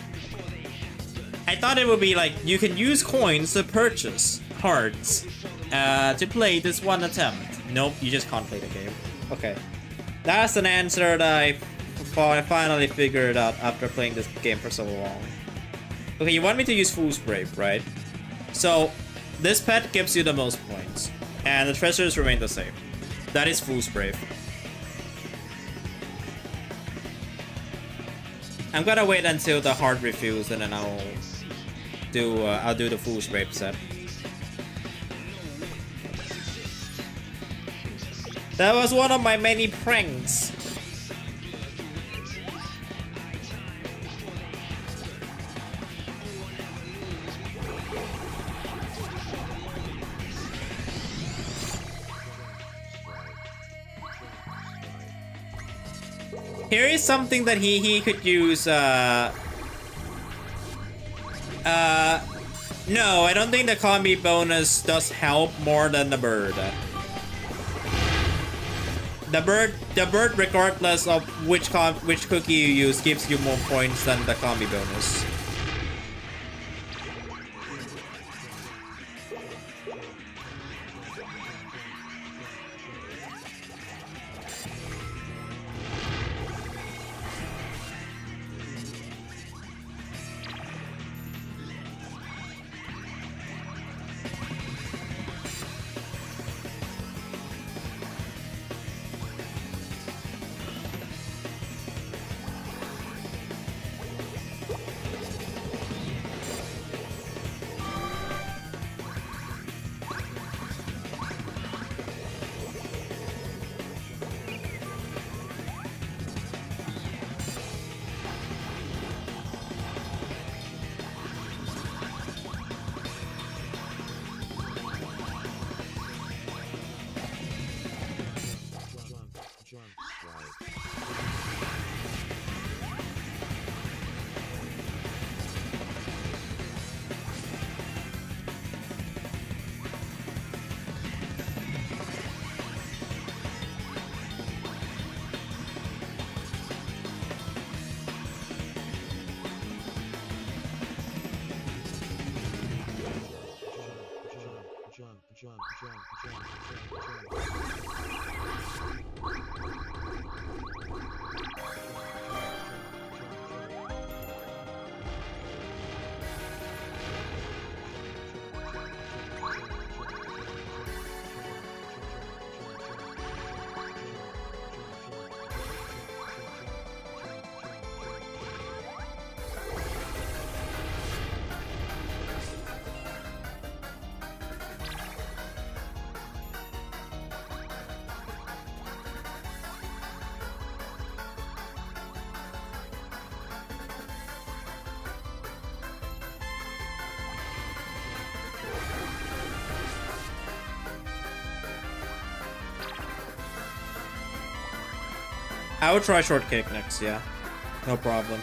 I thought it would be like, you can use coins to purchase hearts to play this one attempt. Nope, you just can't play the game. Okay. That's an answer that I finally figured out after playing this game for so long. Okay, you want me to use Foolzbrave, right? So, this pet gives you the most points, and the treasures remain the same. That is Foolzbrave. I'm gonna wait until the heart refills, and then I'll do the Foolzbrave set. That was one of my many pranks. Here is something that he could use, no, I don't think the combi bonus does help more than the bird. The bird, regardless of which cookie you use, gives you more points than the combi bonus. I will try shortcake next, yeah. No problem.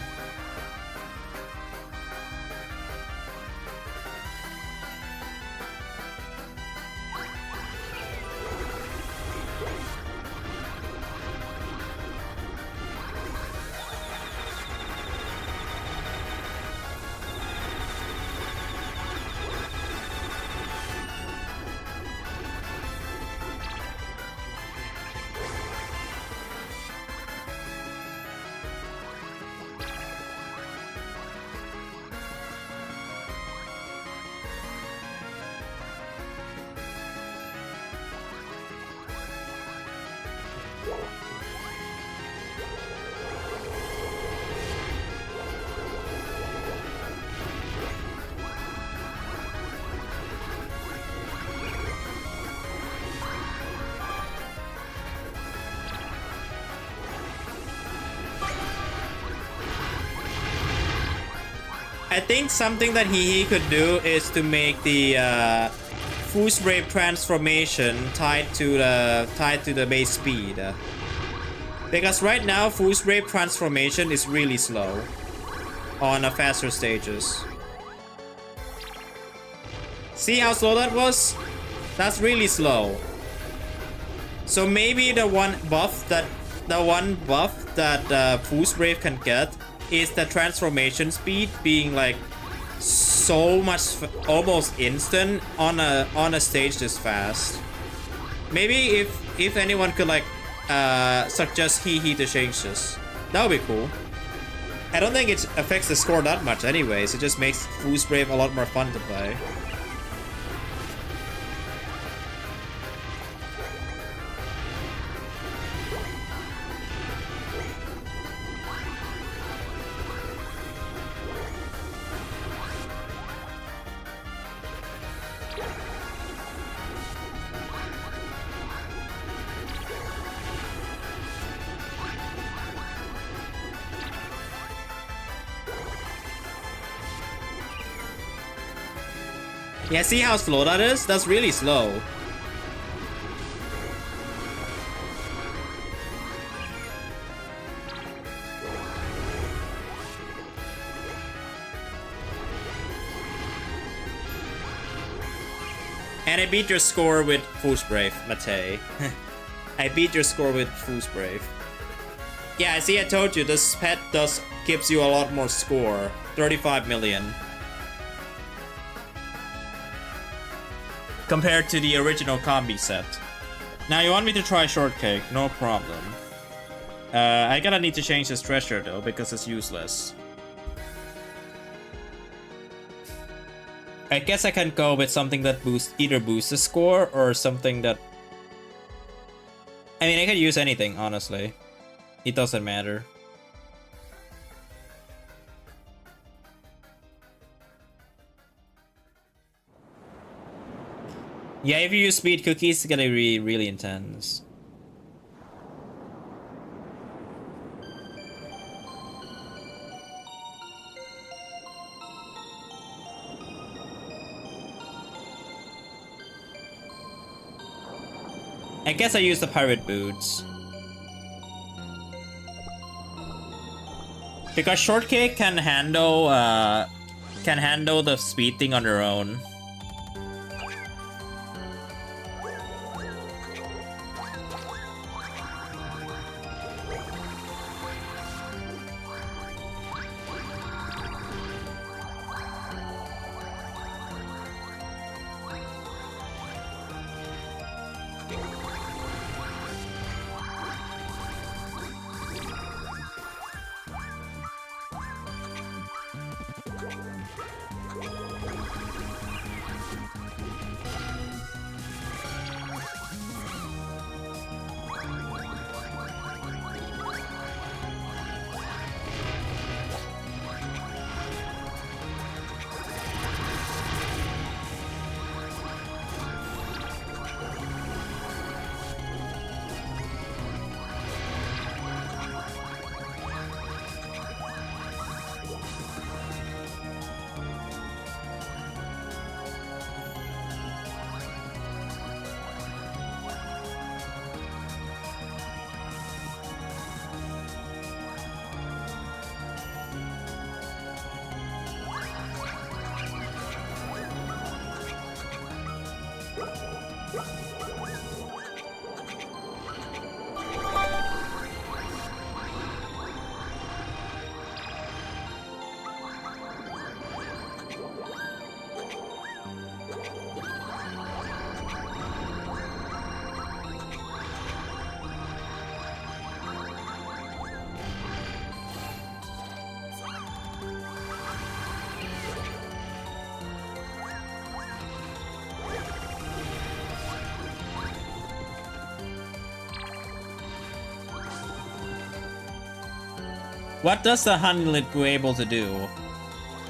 I think something that he could do is to make the Foolzbrave transformation tied to the base speed. Because right now Foolzbrave transformation is really slow on faster stages. See how slow that was? That's really slow. So maybe the one buff that Foolzbrave can get is the transformation speed being like so much almost instant on a stage this fast. Maybe if anyone could like suggest he to change this, that would be cool. I don't think it affects the score that much anyways. It just makes Foolzbrave a lot more fun to play. Yeah, see how slow that is? That's really slow. And I beat your score with Foolzbrave, Mate. I beat your score with Foolzbrave. Yeah, see, I told you, this pet gives you a lot more score. 35 million. Compared to the original combi set. Now you want me to try shortcake, no problem. I gotta need to change this treasure though, because it's useless. I guess I can go with something that either boosts the score or something that... I mean, I could use anything, honestly. It doesn't matter. Yeah, if you use speed cookies, it's gonna be really intense. I guess I use the pirate boots. Because shortcake can handle the speed thing on their own. What does the Honey Lit be able to do?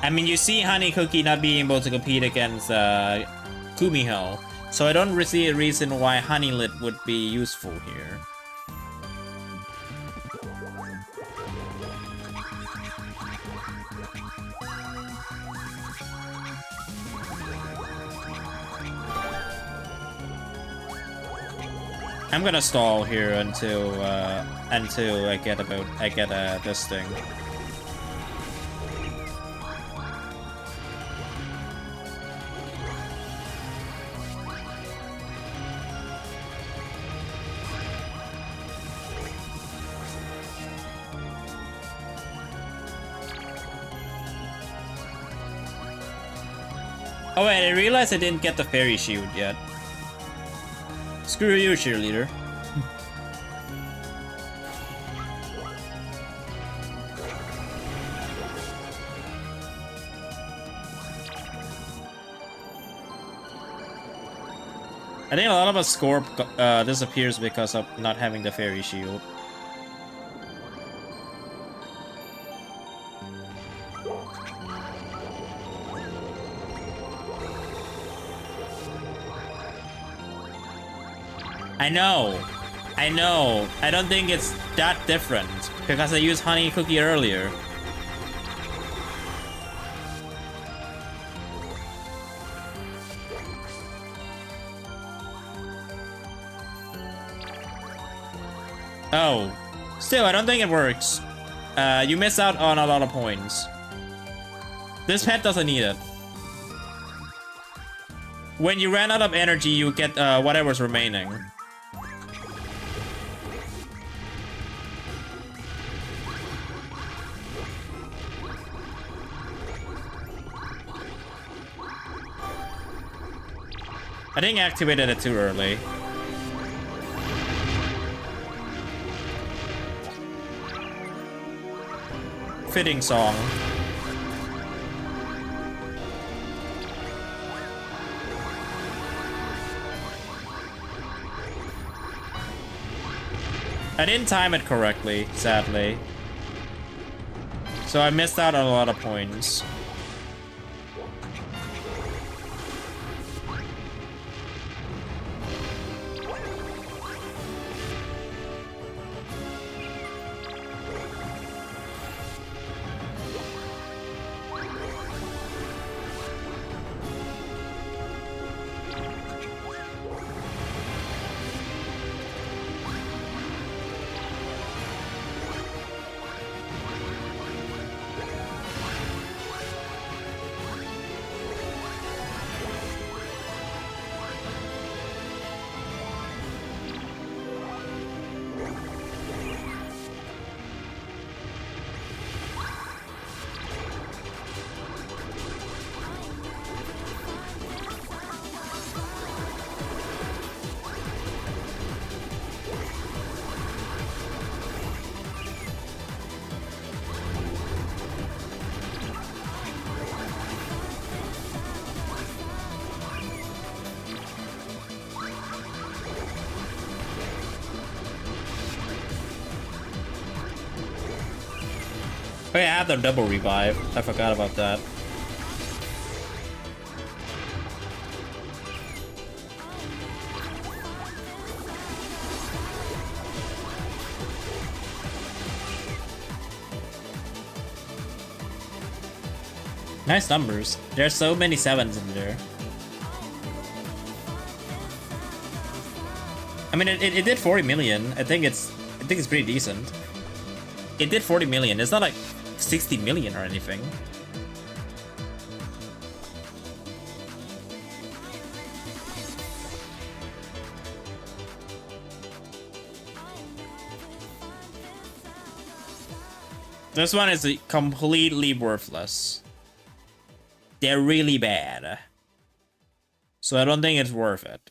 I mean, you see Honey Cookie not being able to compete against Kumiho, so I don't see a reason why Honey Lit would be useful here. I'm gonna stall here until I get this thing. Oh wait, I realized I didn't get the fairy shield yet. Screw you, cheerleader. I think a lot of us score disappears because of not having the fairy shield. I know. I don't think it's that different because I used Honey Cookie earlier. Oh, still, I don't think it works. You miss out on a lot of points. This pet doesn't need it. When you ran out of energy, you get whatever's remaining. I think I activated it too early. Fitting song. I didn't time it correctly, sadly. So I missed out on a lot of points. Oh yeah, I have the double revive. I forgot about that. Nice numbers. There's so many sevens in there. I mean, it did 40 million. I think it's pretty decent. It did 40 million. It's not like 60 million or anything. This one is completely worthless. They're really bad. So I don't think it's worth it.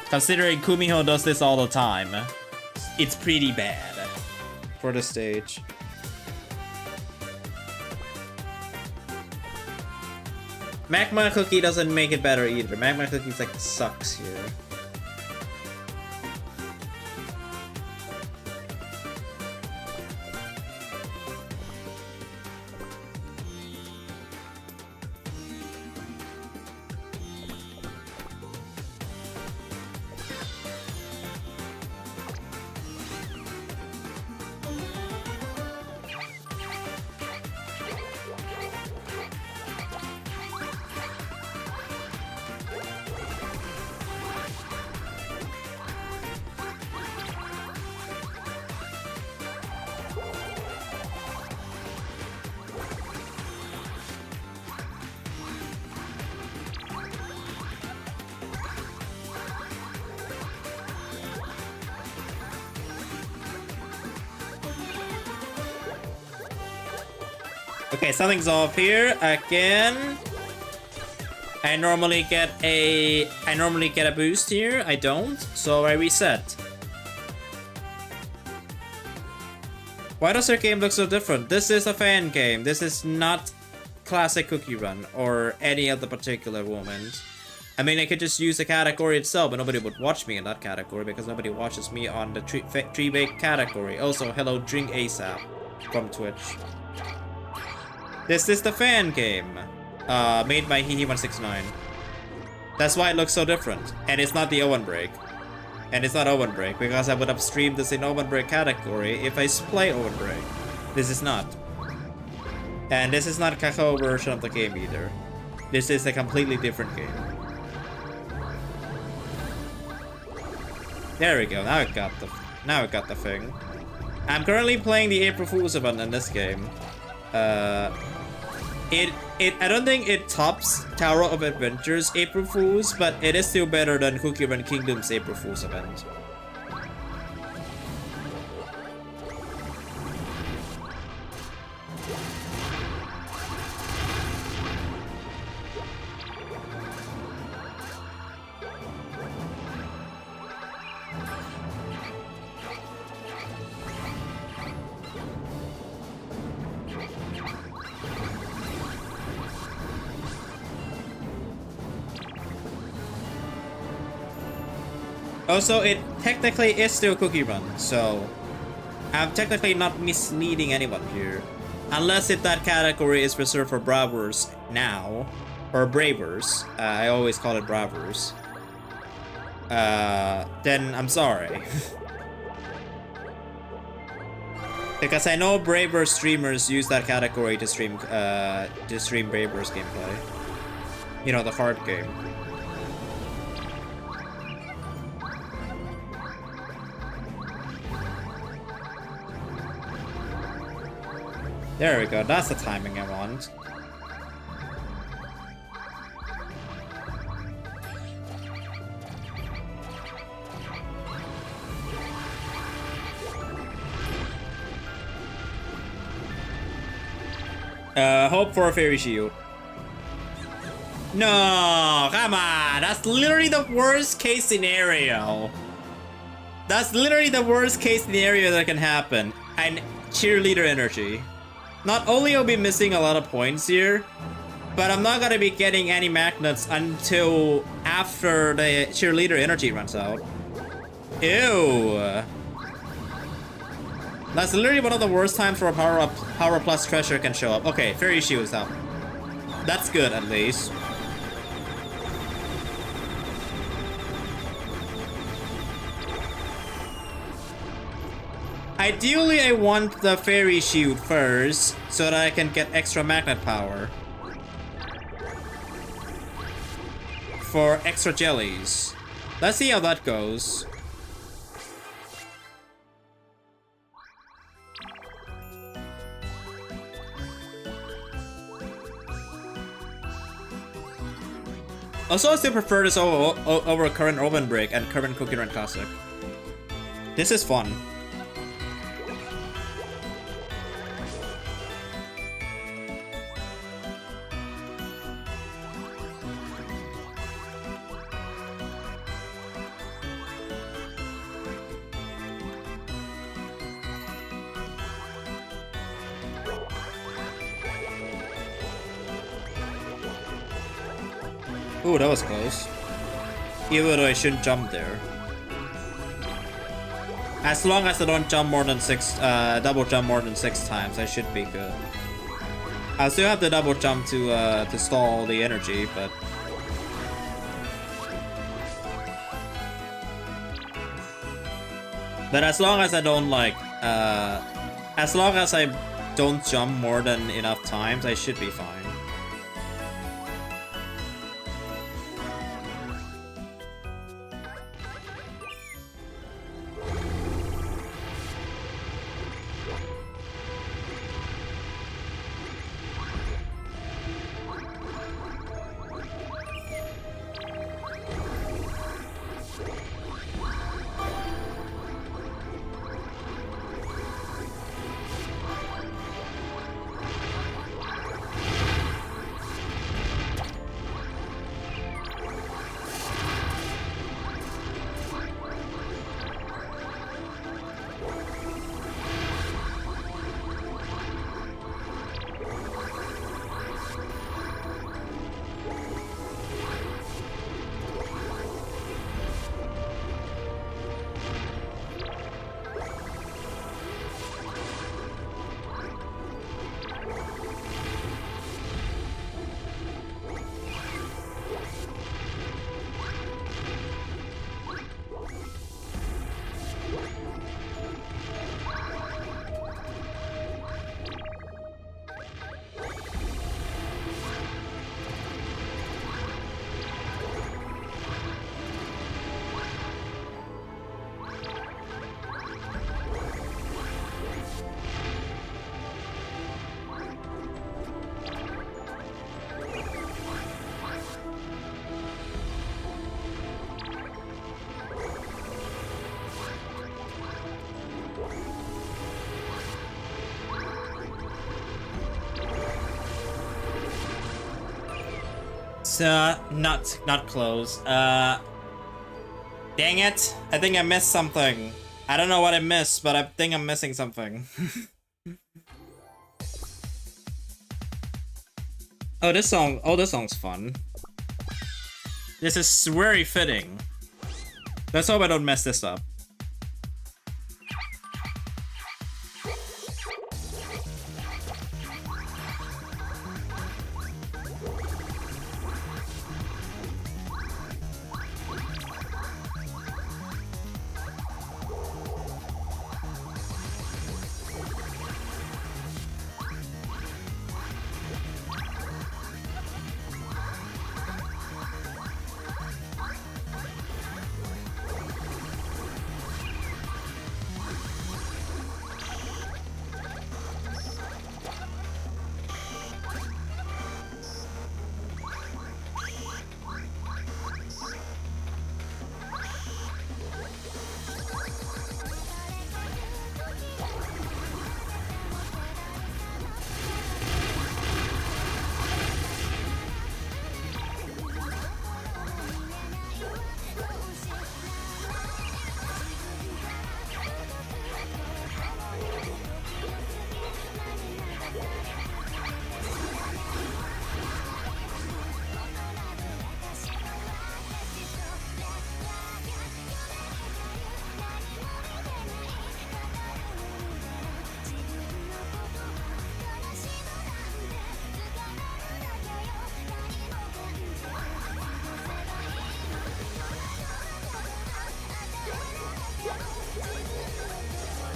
Considering Kumiho does this all the time, it's pretty bad for the stage. Magma Cookie doesn't make it better either. Magma Cookie's like sucks here. Okay, something's off here again. I normally get a boost here. I don't, so I reset. Why does their game look so different? This is a fan game. This is not classic Cookie Run or any of the particular moments. I mean, I could just use the category itself, but nobody would watch me in that category because nobody watches me on the 3Baked category. Also, hello, Drink ASAP from Twitch. This is the fan game, made by Hehe169. That's why it looks so different. And it's not the Ovenbreak. And it's not Ovenbreak, because I would have streamed this in Ovenbreak category if I play Ovenbreak. This is not. And this is not a Cacola version of the game either. This is a completely different game. There we go. Now I got the thing. I'm currently playing the April Fool's event in this game. I don't think it tops Tower of Adventure's April Fool's, but it is still better than Cookie Run Kingdom's April Fool's event. Also, it technically is still Cookie Run, so I'm technically not misleading anyone here. Unless if that category is reserved for Bravers now, or Bravers, I always call it Bravers, then I'm sorry. Because I know Braver streamers use that category to stream Bravers gameplay. You know, the hard game. There we go, that's the timing I want. Hope for a fairy shield. No, come on, that's literally the worst case scenario. That's literally the worst case scenario that can happen. And cheerleader energy. Not only will I be missing a lot of points here, but I'm not gonna be getting any magnets until after the cheerleader energy runs out. Ew. That's literally one of the worst times for a power plus treasure can show up. Okay, fairy shield's up. That's good at least. Ideally, I want the fairy shield first, so that I can get extra magnet power. For extra jellies. Let's see how that goes. Also, I still prefer this over current Ovenbreak and current Cookie Run Classic. This is fun. Ooh, that was close. Even though I shouldn't jump there. As long as I don't jump more than double jump more than 6 times, I should be good. I'll still have the double jump to stall the energy, but... But as long as I don't as long as I don't jump more than enough times, I should be fine. Not close. Dang it! I think I missed something. I don't know what I missed, but I think I'm missing something. Oh, this song's fun. This is very fitting. Let's hope I don't mess this up.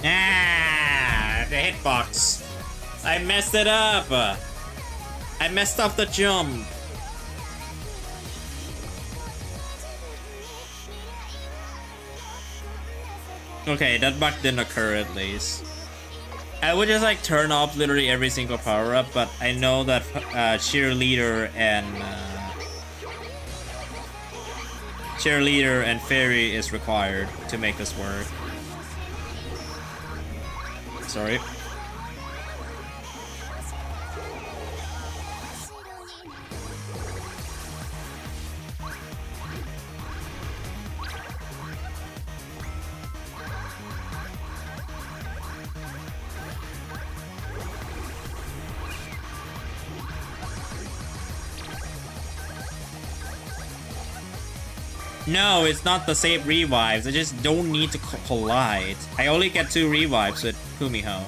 Ah, the hitbox. I messed it up. I messed up the jump. Okay, that bug didn't occur at least. I would just like turn off literally every single power up, but I know that cheerleader and fairy is required to make this work. Sorry. No, it's not the same revives. I just don't need to collide. I only get 2 revives with Kumiho.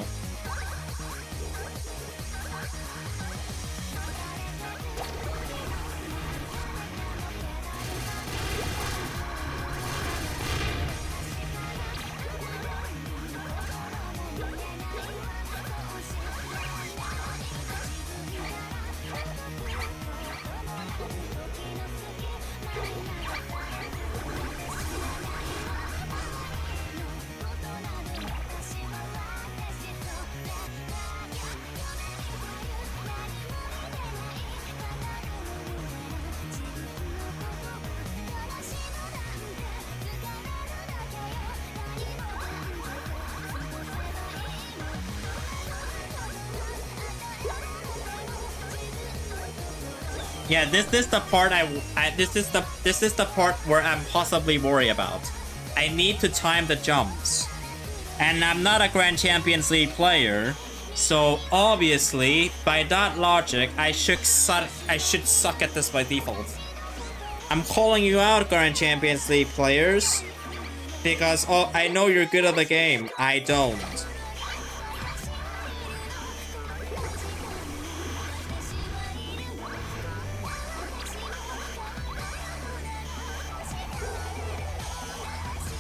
Yeah, this is the part this is the part where I'm possibly worried about. I need to time the jumps, and I'm not a Grand Champions League player, so obviously by that logic, I should suck at this by default. I'm calling you out, Grand Champions League players, because I know you're good at the game. I don't.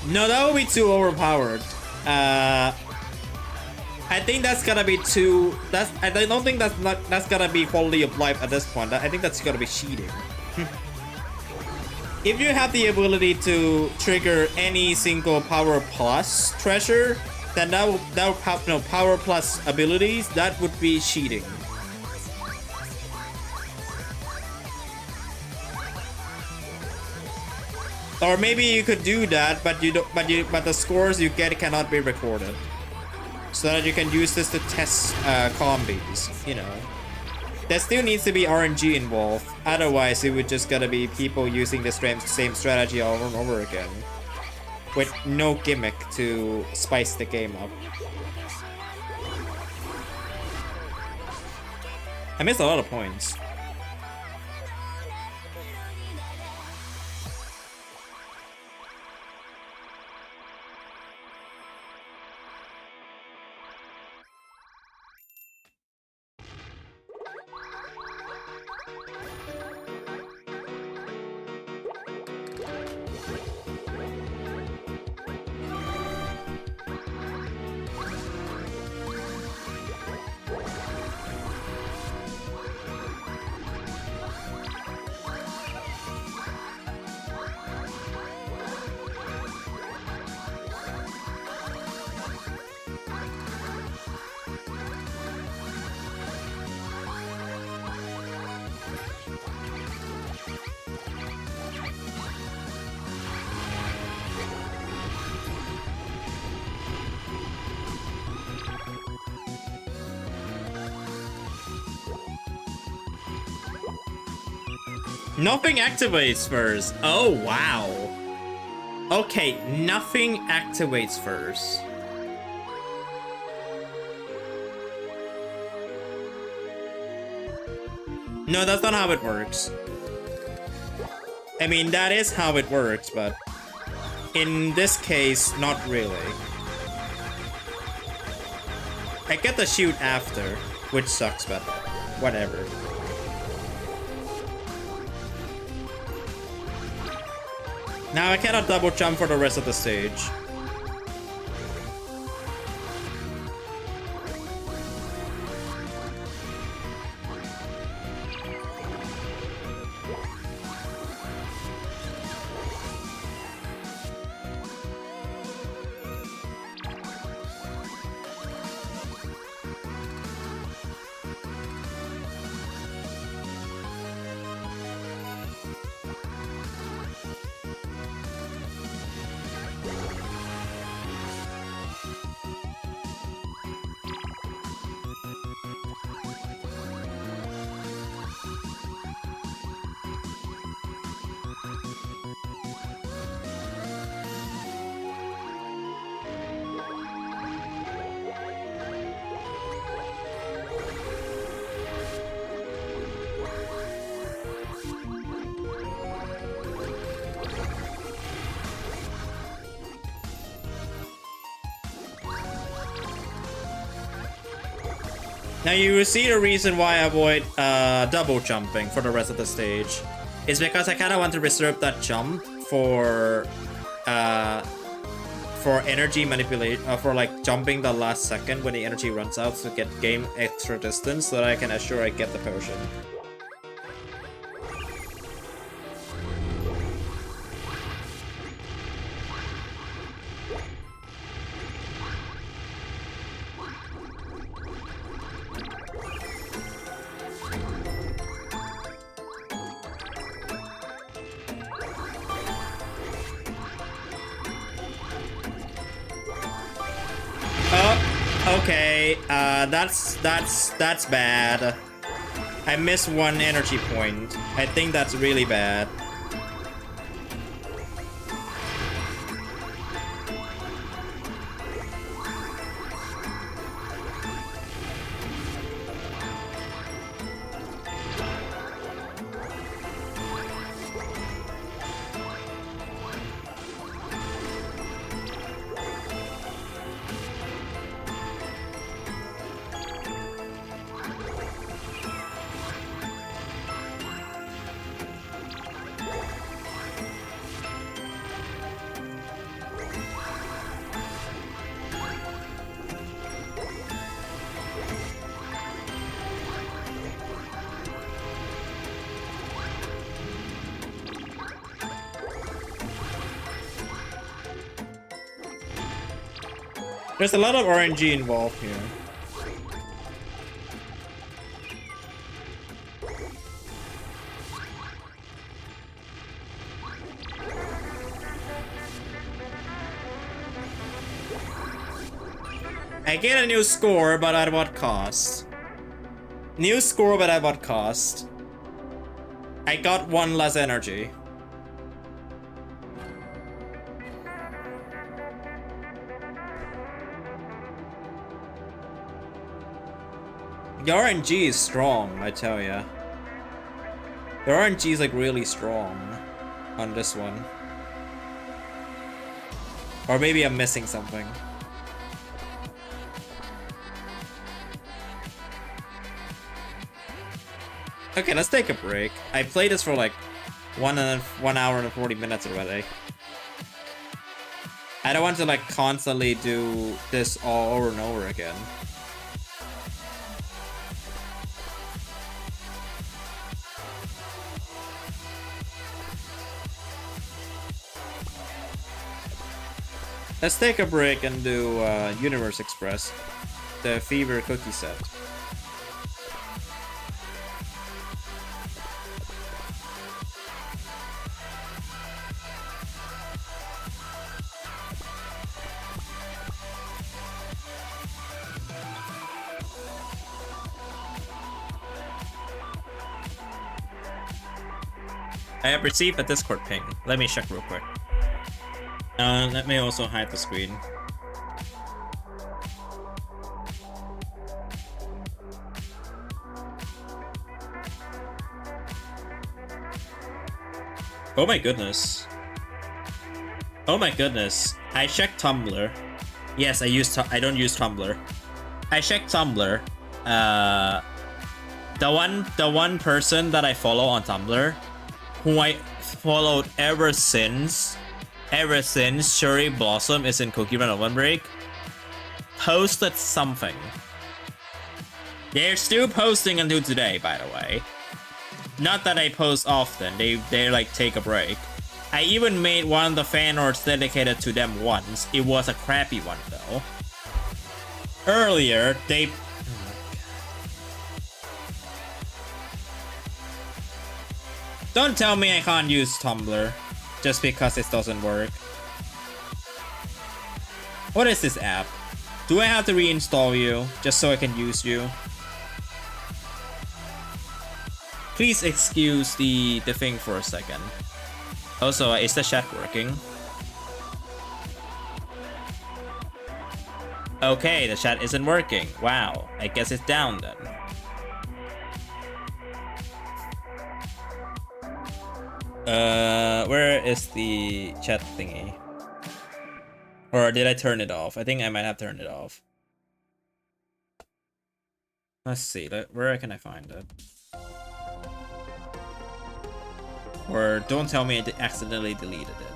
No, that would be too overpowered. I think that's gonna be too. I don't think that's gonna be quality of life at this point. I think that's gonna be cheating. If you have the ability to trigger any single power plus treasure, then that will have no power plus abilities. That would be cheating. Or maybe you could do that, but you don't. But the scores you get cannot be recorded, so that you can use this to test combis. You know. There still needs to be RNG involved. Otherwise, it would just gotta be people using the same strategy over and over again. With no gimmick to spice the game up. I missed a lot of points. Nothing activates first. Oh, wow. Okay, nothing activates first. No, that's not how it works. I mean, that is how it works, but in this case, not really. I get the shoot after, which sucks, but whatever. Now I cannot double jump for the rest of the stage. Now you will see the reason why I avoid double jumping for the rest of the stage is because I kind of want to reserve that jump for energy manipulation, for like jumping the last second when the energy runs out to gain extra distance so that I can assure I get the potion. Okay, that's bad. I missed one energy point. I think that's really bad. There's a lot of RNG involved here. I get a new score, but at what cost? New score, but at what cost? I got 1 less energy. The RNG is strong, I tell ya. The RNG is like really strong on this one. Or maybe I'm missing something. Okay, let's take a break. I played this for like 1 hour and 40 minutes already. I don't want to like constantly do this all over and over again. Let's take a break and do Universe Express, the Fever cookie set. I have received a Discord ping. Let me check real quick. Let me also hide the screen. Oh my goodness. Oh my goodness. I checked Tumblr. Yes, I don't use Tumblr. I checked Tumblr. The one person that I follow on Tumblr, who I followed ever since Cherry Blossom is in Cookie Run Ovenbreak, posted something. They're still posting until today, by the way. Not that I post often, they like take a break. I even made one of the fan arts dedicated to them once. It was a crappy one though. Earlier, they... Don't tell me I can't use Tumblr just because it doesn't work. What is this app? Do I have to reinstall you just so I can use you? Please excuse the thing for a second. Also, is the chat working? Okay, the chat isn't working. Wow, I guess it's down then. Where is the chat thingy? Or did I turn it off? I think I might have turned it off. Let's see, where can I find it? Or don't tell me I accidentally deleted it.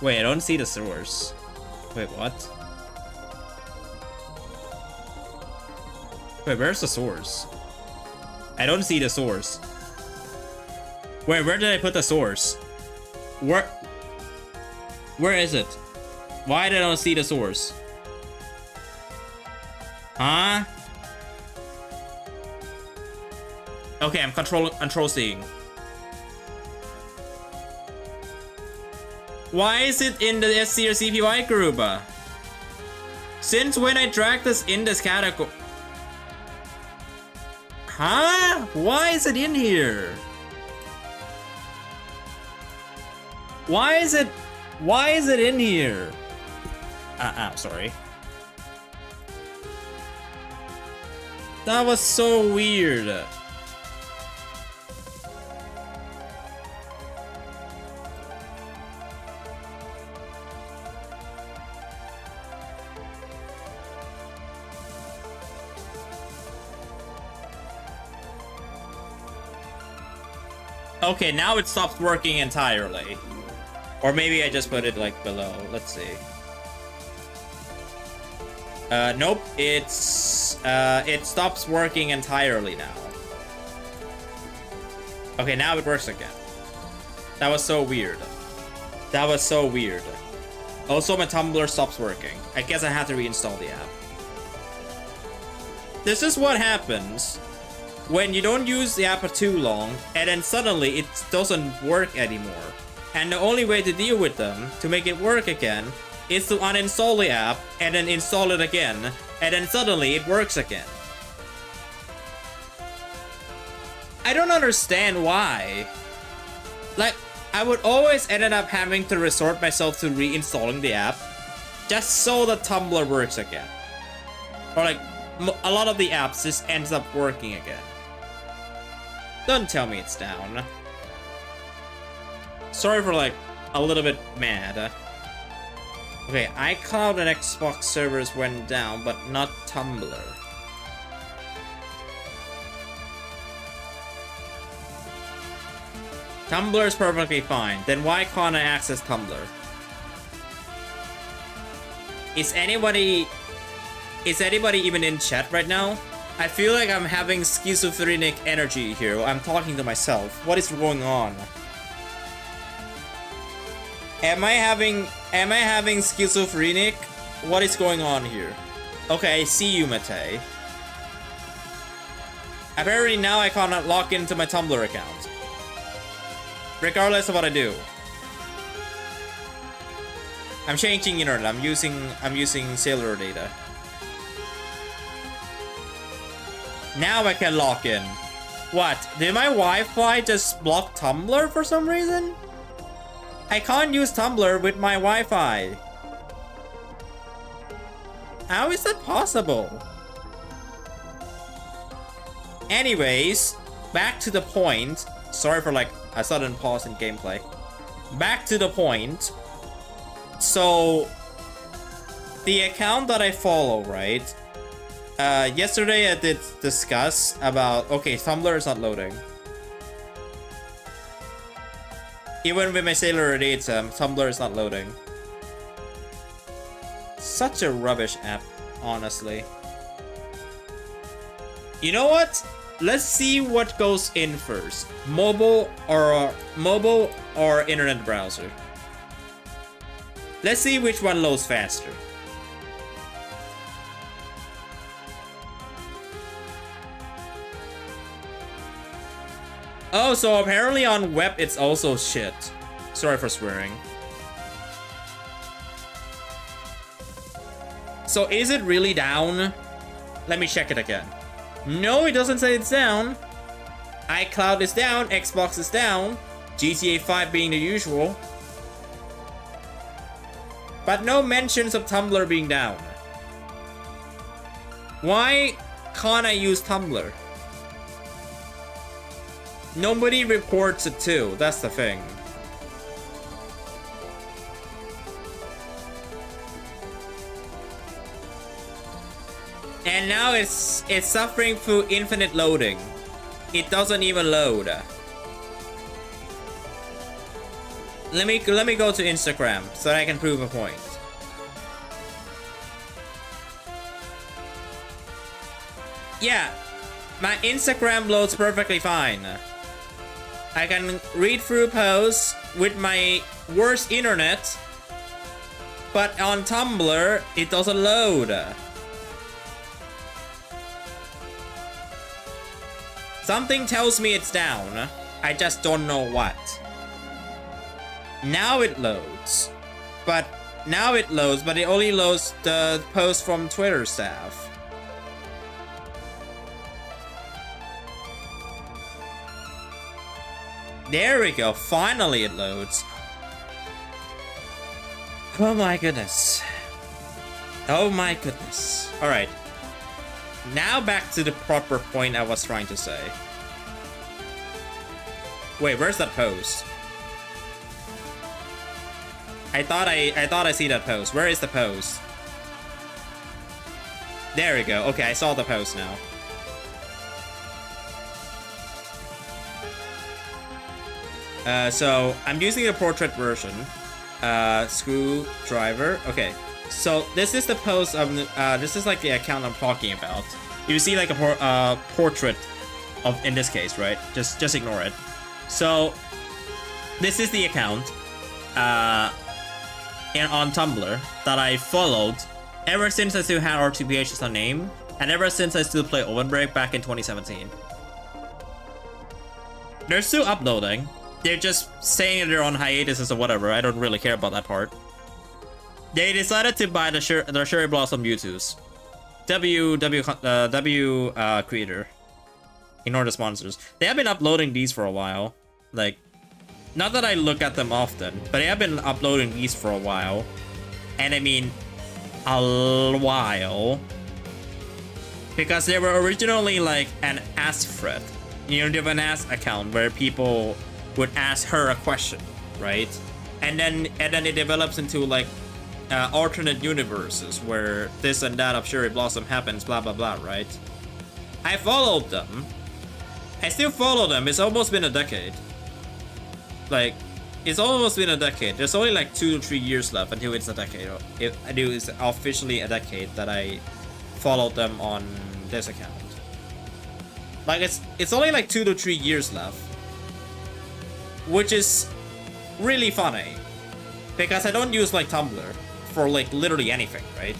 Wait, I don't see the source. Wait, what? Wait, where's the source? I don't see the source. Wait, where did I put the source? Where is it? Why did I not see the source? Huh? Okay, I'm control seeing. Why is it in the SC or CPY group? Since when I dragged this in this category? Huh? Why is it in here? Why is it in here? Sorry. That was so weird. Okay, now it stopped working entirely. Or maybe I just put it like below. Let's see. Nope, it stops working entirely now. Okay, now it works again. That was so weird. That was so weird. Also, my Tumblr stops working. I guess I have to reinstall the app. This is what happens when you don't use the app for too long, and then suddenly it doesn't work anymore. And the only way to deal with them, to make it work again, is to uninstall the app and then install it again, and then suddenly it works again. I don't understand why. Like, I would always end up having to resort myself to reinstalling the app just so the Tumblr works again. Or like, a lot of the apps just ends up working again. Don't tell me it's down. Sorry for like, a little bit mad. Okay, iCloud and Xbox servers went down, but not Tumblr. Tumblr is perfectly fine. Then why can't I access Tumblr? Is anybody even in chat right now? I feel like I'm having schizophrenic energy here. I'm talking to myself. What is going on? Am I having schizophrenic? What is going on here? Okay, I see you, Mate. Apparently now I cannot log into my Tumblr account. Regardless of what I do. I'm changing internet. I'm using cellular data. Now I can log in. What? Did my Wi-Fi just block Tumblr for some reason? I can't use Tumblr with my Wi-Fi. How is that possible? Anyways, back to the point. Sorry for like a sudden pause in gameplay. Back to the point. So, the account that I follow, right? Yesterday I did discuss about, okay, Tumblr is not loading. Even with my cellular data, Tumblr is not loading. Such a rubbish app, honestly. You know what? Let's see what goes in first. Mobile or internet browser. Let's see which one loads faster. Oh, so apparently on web it's also shit. Sorry for swearing. So is it really down? Let me check it again. No, it doesn't say it's down. iCloud is down, Xbox is down, GTA 5 being the usual. But no mentions of Tumblr being down. Why can't I use Tumblr? Nobody reports it too, that's the thing. And now it's suffering through infinite loading. It doesn't even load. Let me go to Instagram so that I can prove a point. Yeah, my Instagram loads perfectly fine. I can read through posts with my worst internet, but on Tumblr it doesn't load. Something tells me it's down. I just don't know what. Now it loads. But it only loads the post from Twitter staff. There we go. Finally it loads. Oh my goodness. Oh my goodness. Alright. Now back to the proper point I was trying to say. Wait, where's that post? I thought I see that post. Where is the post? There we go. Okay, I saw the post now. So I'm using the portrait version. Screwdriver. Okay. So this is the post of this is like the account I'm talking about. You see like a portrait of, in this case, right? Just ignore it. So this is the account on Tumblr that I followed ever since I still had R2PH as a name, and ever since I still play Ovenbreak back in 2017. They're still uploading. They're just saying they're on hiatus or whatever. I don't really care about that part. They decided to buy the Cherry Blossom Mewtwo's. W creator. Ignore the sponsors. They have been uploading these for a while. Like, not that I look at them often, but they have been uploading these for a while. And I mean, a while. Because they were originally like an Ask thread. You know, they have an Ask account where people would ask her a question, right? And then it develops into like alternate universes where this and that of Cherry Blossom happens, blah blah blah, right? I followed them. I still follow them. It's almost been a decade. Like, it's almost been a decade. There's only like 2 to 3 years left until it's a decade. Until it's officially a decade that I followed them on this account. Like, it's only like 2 to 3 years left, which is really funny because I don't use like Tumblr for like literally anything, right?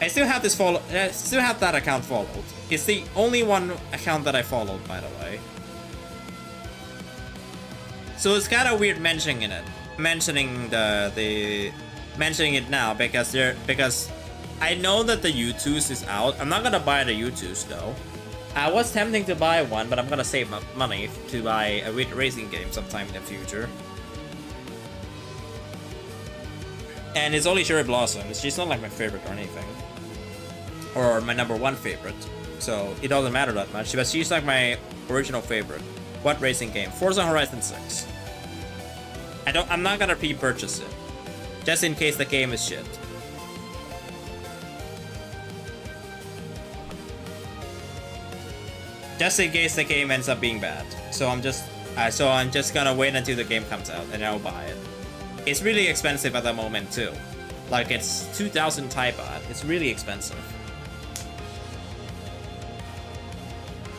I still have this that account followed. It's the only one account that I followed, by the way. So it's kind of weird mentioning it now because I know that the U2s is out. I'm not gonna buy the U2s though. I was tempting to buy one, but I'm gonna save my money to buy a racing game sometime in the future. And it's only Cherry Blossom. She's not like my favorite or anything, or my #1 favorite. So it doesn't matter that much. But she's like my original favorite. What racing game? Forza Horizon 6. I'm not gonna pre-purchase it, just in case the game is shit. Just in case the game ends up being bad. So I'm just gonna wait until the game comes out and I'll buy it. It's really expensive at the moment too. Like, it's 2,000 Thai baht. It's really expensive.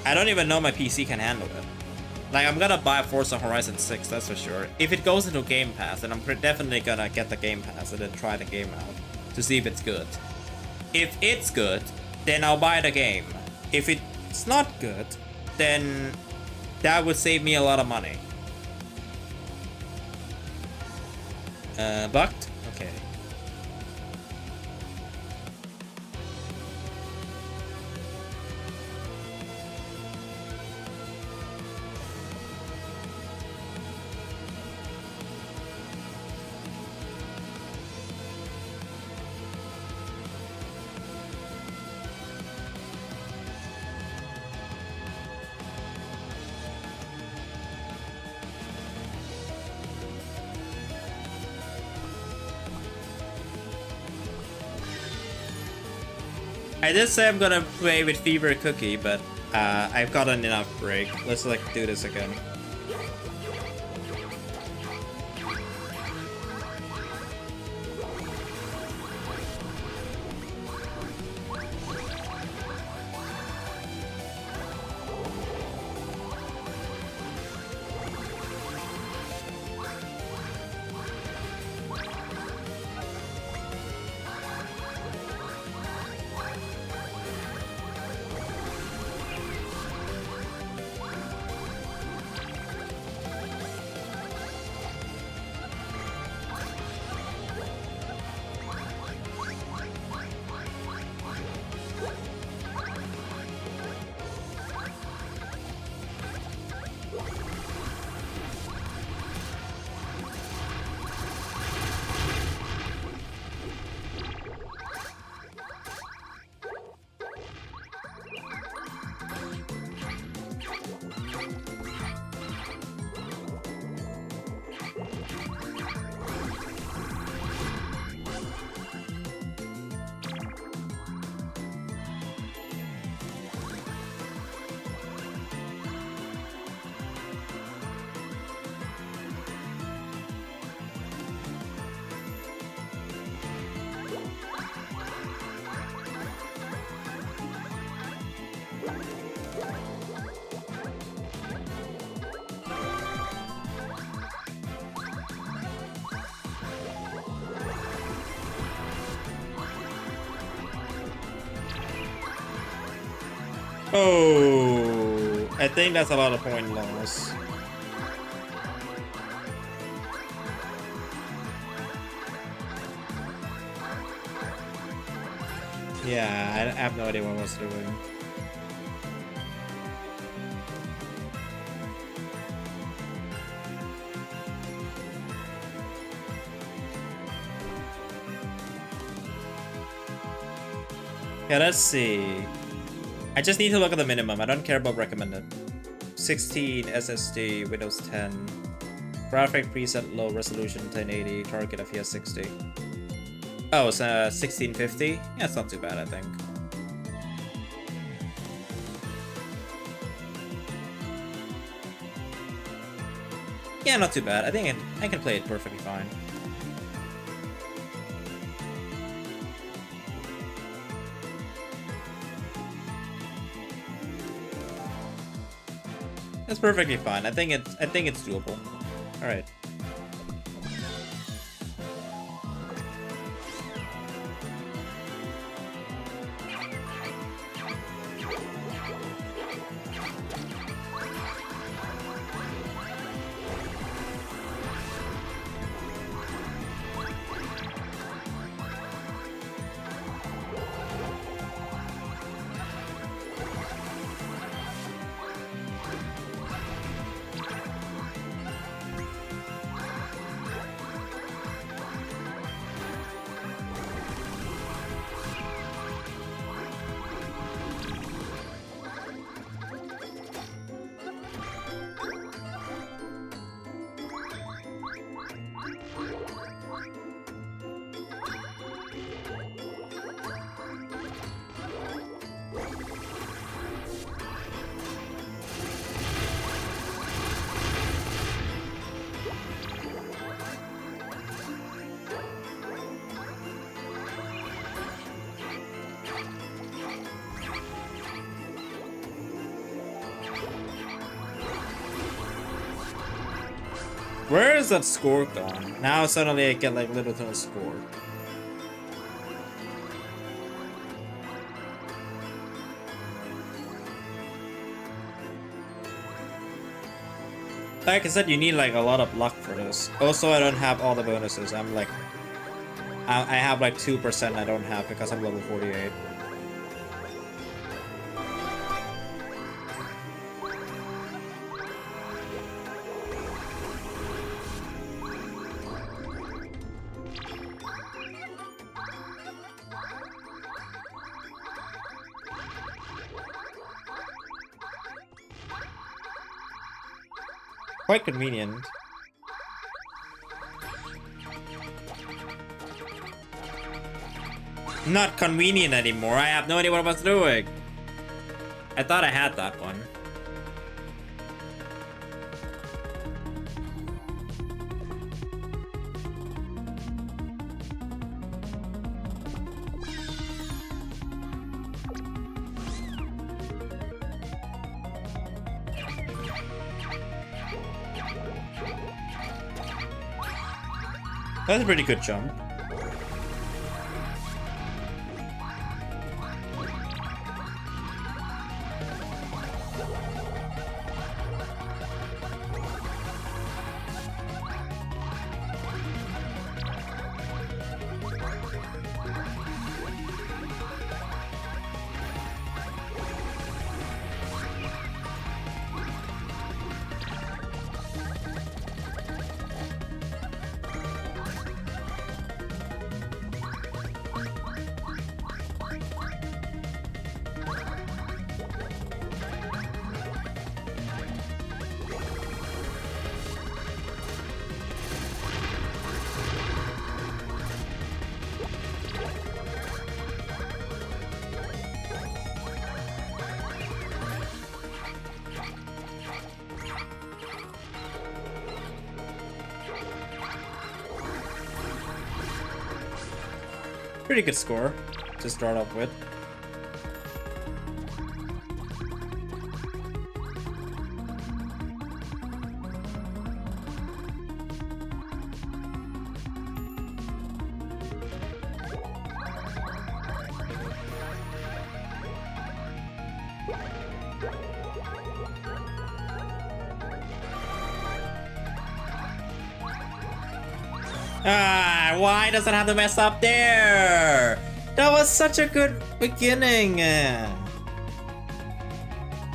I don't even know my PC can handle it. Like, I'm gonna buy Forza Horizon 6, that's for sure. If it goes into Game Pass, then I'm definitely gonna get the Game Pass and then try the game out to see if it's good. If it's good, then I'll buy the game. If it's not good, then that would save me a lot of money. Bucked? Okay. I did say I'm gonna play with Fever Cookie, but I've gotten enough break. Let's like do this again. Oh, I think that's a lot of point loss. Yeah, I have no idea what I was doing. Yeah, let's see. I just need to look at the minimum. I don't care about recommended. 16 SSD, Windows 10. Graphic preset low resolution 1080, target FPS 60. Oh, it's 1650? Yeah, it's not too bad, I think. Yeah, not too bad. I think I can play it perfectly fine. That's perfectly fine. I think it's doable. All right. Where is that score gone? Now suddenly I get like little to no score. Like I said, you need like a lot of luck for this. Also, I don't have all the bonuses. I'm like, I have like 2% I don't have because I'm level 48. Quite convenient. Not convenient anymore. I have no idea what I was doing. I thought I had that one. That's a pretty good jump. Pretty good score to start off with. Ah, why does it have to mess up there? That was such a good beginning.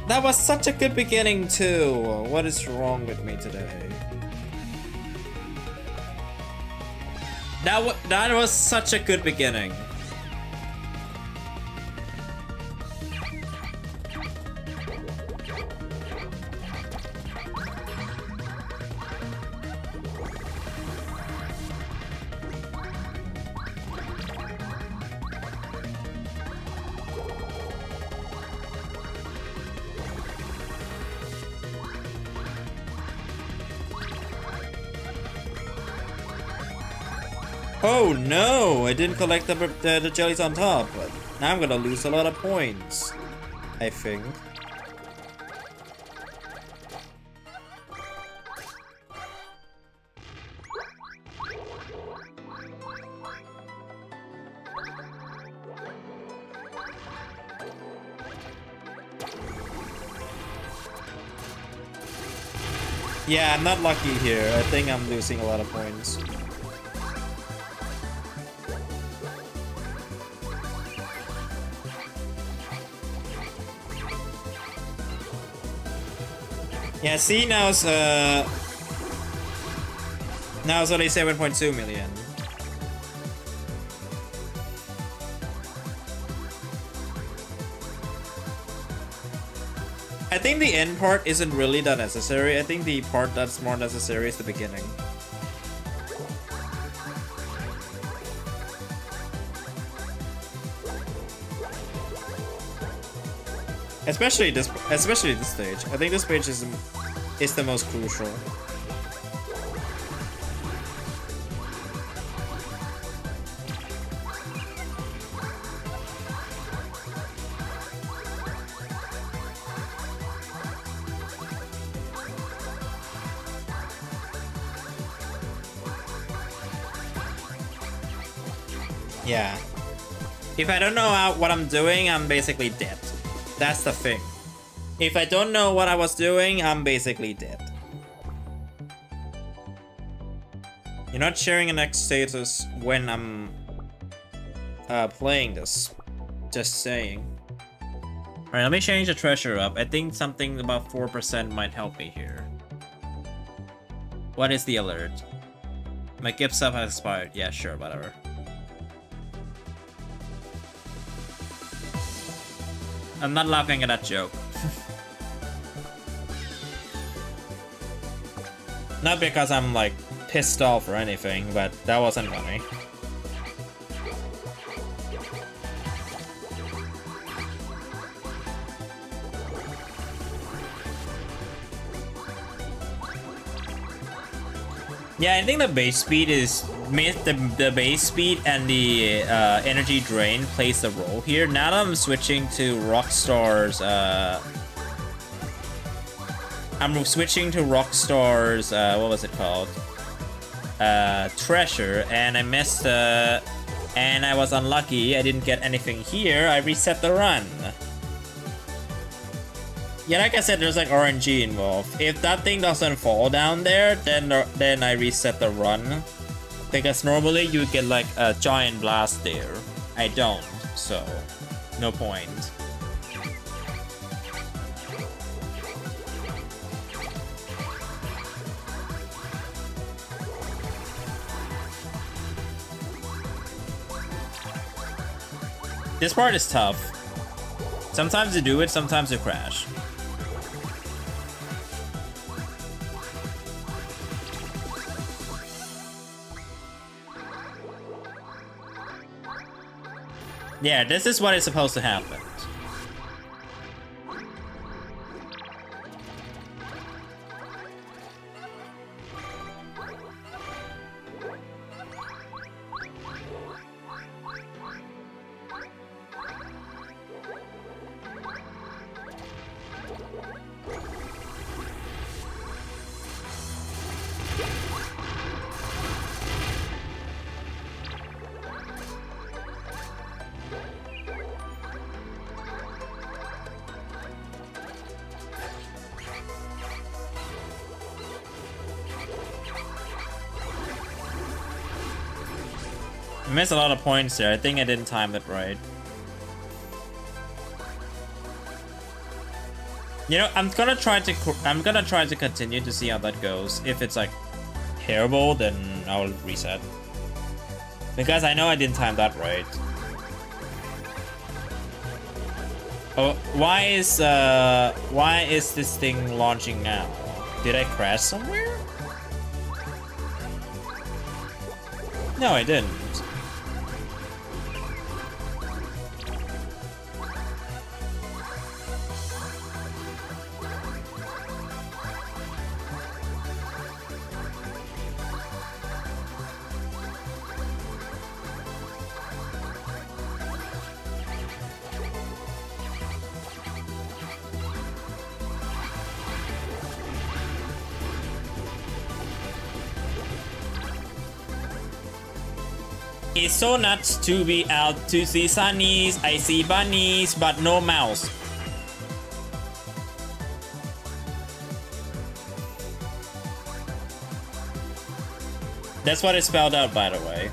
That was such a good beginning too. What is wrong with me today? That was such a good beginning. Oh no, I didn't collect the jellies on top, but now I'm gonna lose a lot of points, I think. Yeah, I'm not lucky here. I think I'm losing a lot of points. Yeah, see, now it's only 7.2 million. I think the end part isn't really that necessary. I think the part that's more necessary is the beginning. Especially this stage. I think this page is the most crucial. Yeah. If I don't know what I'm doing, I'm basically dead. That's the thing. If I don't know what I was doing, I'm basically dead. You're not sharing an X status when I'm playing this. Just saying. Alright, let me change the treasure up. I think something about 4% might help me here. What is the alert? My gift sub has expired. Yeah, sure, whatever. I'm not laughing at that joke. Not because I'm like pissed off or anything, but that wasn't funny. Yeah, I think the base speed is the base speed and the energy drain plays the role here. Now that I'm switching to Rockstar's what was it called? Treasure, and I missed and I was unlucky. I didn't get anything here. I reset the run. Yeah, like I said, there's like RNG involved. If that thing doesn't fall down there, then I reset the run. Because normally you get like a giant blast there. I don't, so no point. This part is tough. Sometimes you do it, sometimes you crash. Yeah, this is what is supposed to happen. I missed a lot of points there. I think I didn't time it right. You know, I'm gonna try to continue to see how that goes. If it's like terrible, then I'll reset. Because I know I didn't time that right. Oh, why is this thing launching now? Did I crash somewhere? No, I didn't. It's so nuts to be out to see sunnies. I see bunnies, but no mouse. That's what it spelled out, by the way.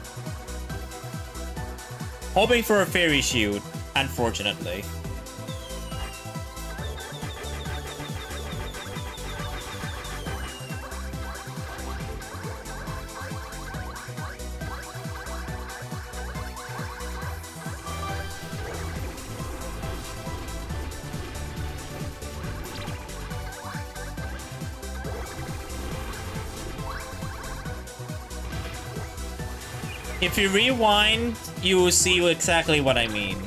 Hoping for a fairy shield, unfortunately. If you rewind, you will see exactly what I mean.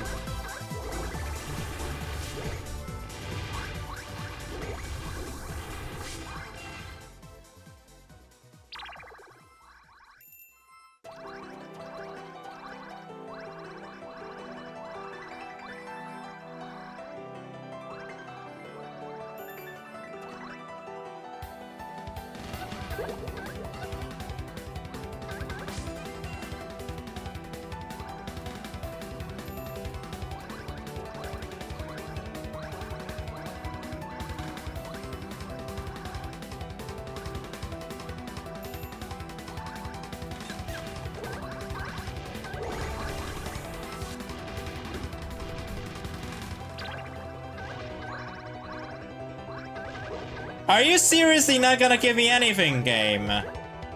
Are you seriously not gonna give me anything, game?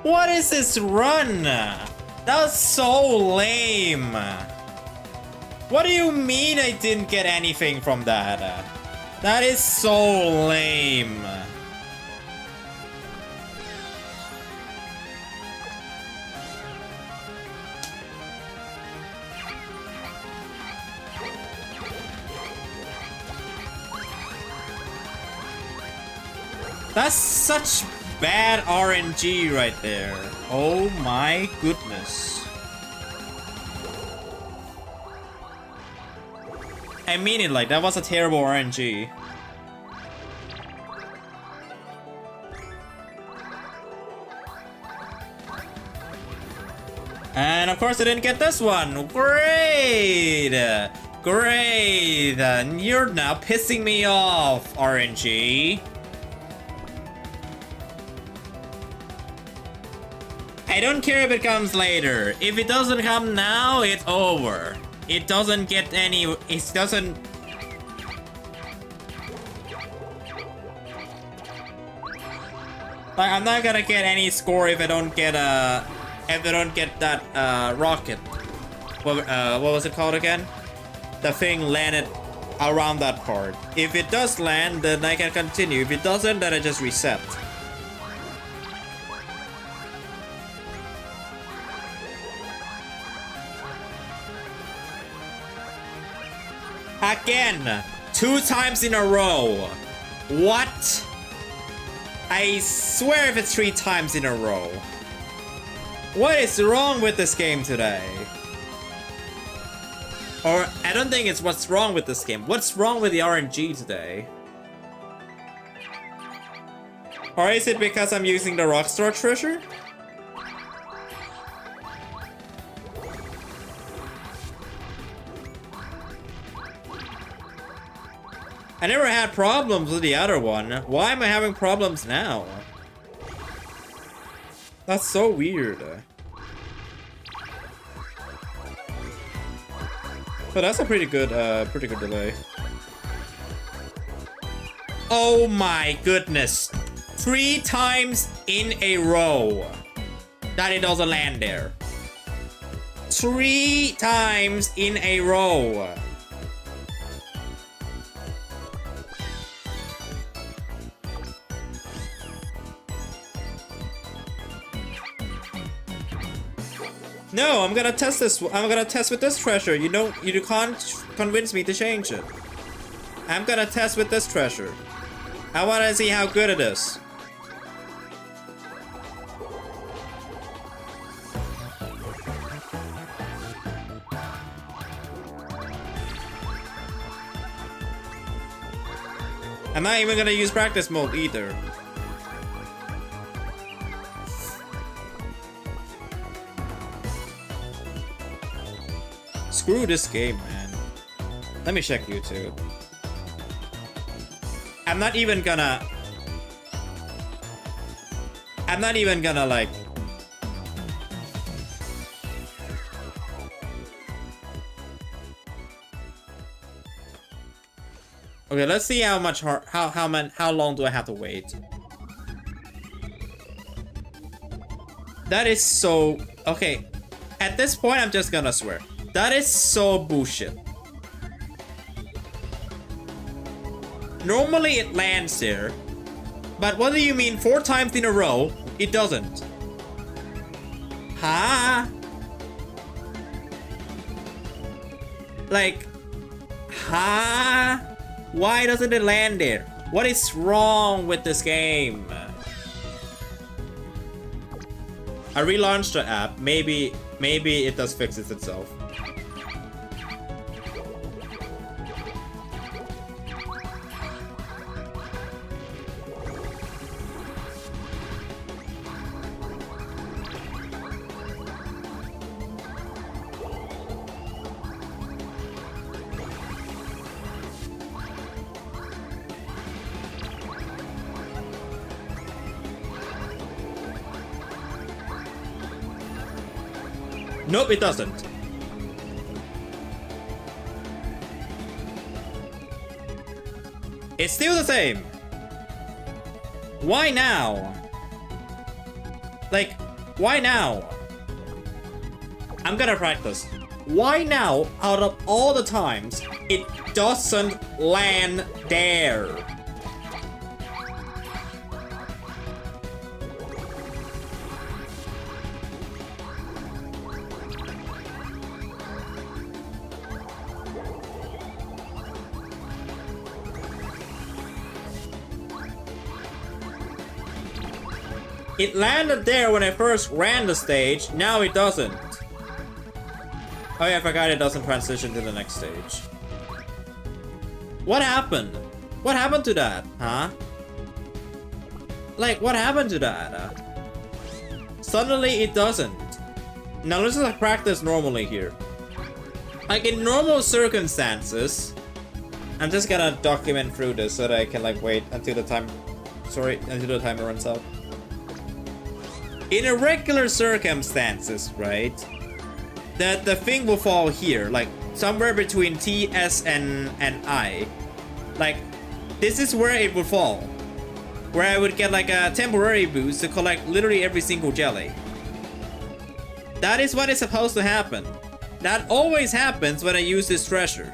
What is this run? That was so lame. What do you mean I didn't get anything from that? That is so lame. That's such bad RNG right there. Oh my goodness. I mean it, like, that was a terrible RNG. And of course I didn't get this one. Great! Great! You're now pissing me off, RNG. I don't care if it comes later. If it doesn't come now, it's over. It doesn't get any... It doesn't... Like, I'm not gonna get any score if I don't get that rocket. What was it called again? The thing landed around that part. If it does land, then I can continue. If it doesn't, then I just reset. Again, 2 times in a row. What? I swear if it's 3 times in a row. What is wrong with this game today? Or, I don't think it's what's wrong with this game. What's wrong with the RNG today? Or is it because I'm using the Rockstar treasure? I never had problems with the other one. Why am I having problems now? That's so weird. But that's a pretty good delay. Oh my goodness. 3 times in a row that it doesn't land there. 3 times in a row. No, I'm gonna test this. I'm gonna test with this treasure. You can't convince me to change it. I'm gonna test with this treasure. I wanna see how good it is. I'm not even gonna use practice mode either. Screw this game, man. Let me check YouTube. I'm not even gonna like... Okay, let's see how much how long do I have to wait? That is so... Okay, at this point I'm just gonna swear. That is so bullshit. Normally it lands there, but what do you mean 4 times in a row? It doesn't. Huh? Like, huh? Why doesn't it land there? What is wrong with this game? I relaunched the app. Maybe it does fix it itself. Nope, it doesn't. It's still the same. Why now? Like, why now? I'm gonna practice. Why now, out of all the times, it doesn't land there? It landed there when I first ran the stage, now it doesn't. Oh yeah, I forgot it doesn't transition to the next stage. What happened? What happened to that, huh? Like, what happened to that? Suddenly it doesn't. Now let's just practice normally here. Like, in normal circumstances, I'm just gonna document through this so that I can like wait until the time, until the timer runs out. In irregular circumstances, right, that the thing will fall here, like somewhere between T, S, and I. Like, this is where it would fall. Where I would get like a temporary boost to collect literally every single jelly. That is what is supposed to happen. That always happens when I use this treasure.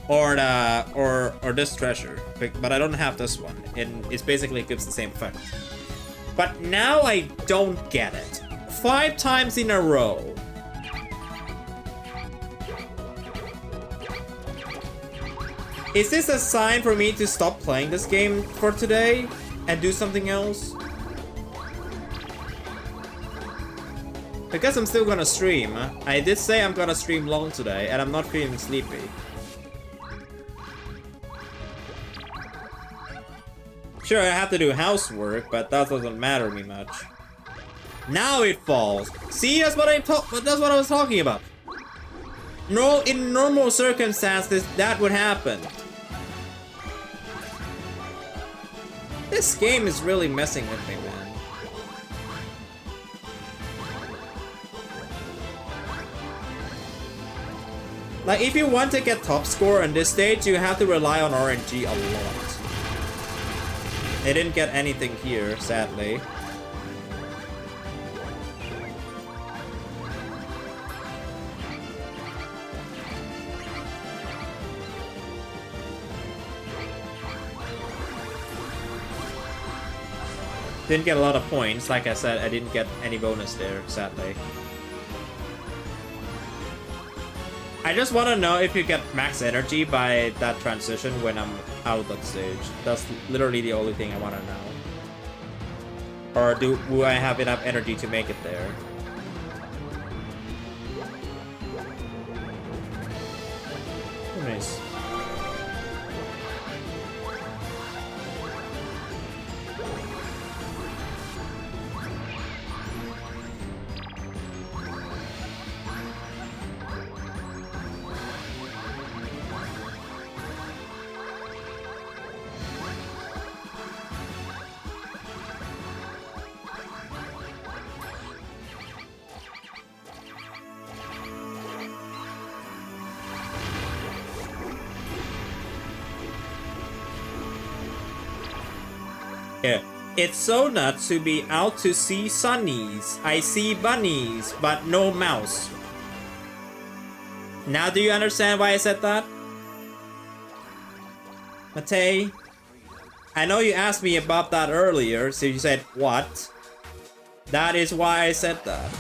Or this treasure. But I don't have this one. And it basically gives the same effect. But now I don't get it. 5 times in a row. Is this a sign for me to stop playing this game for today and do something else? Because I'm still gonna stream. I did say I'm gonna stream long today and I'm not feeling sleepy. Sure, I have to do housework, but that doesn't matter me much. Now it falls. See, that's what I was talking about. No, in normal circumstances, that would happen. This game is really messing with me, man. Like, if you want to get top score on this stage, you have to rely on RNG a lot. They didn't get anything here, sadly. Didn't get a lot of points. Like I said, I didn't get any bonus there, sadly. I just want to know if you get max energy by that transition when I'm out of that stage. That's literally the only thing I want to know. Or do I have enough energy to make it there? Oh, nice. Yeah. It's so nuts to be out to see sunnies. I see bunnies, but no mouse. Now do you understand why I said that? Matei? I know you asked me about that earlier, so you said, what? That is why I said that.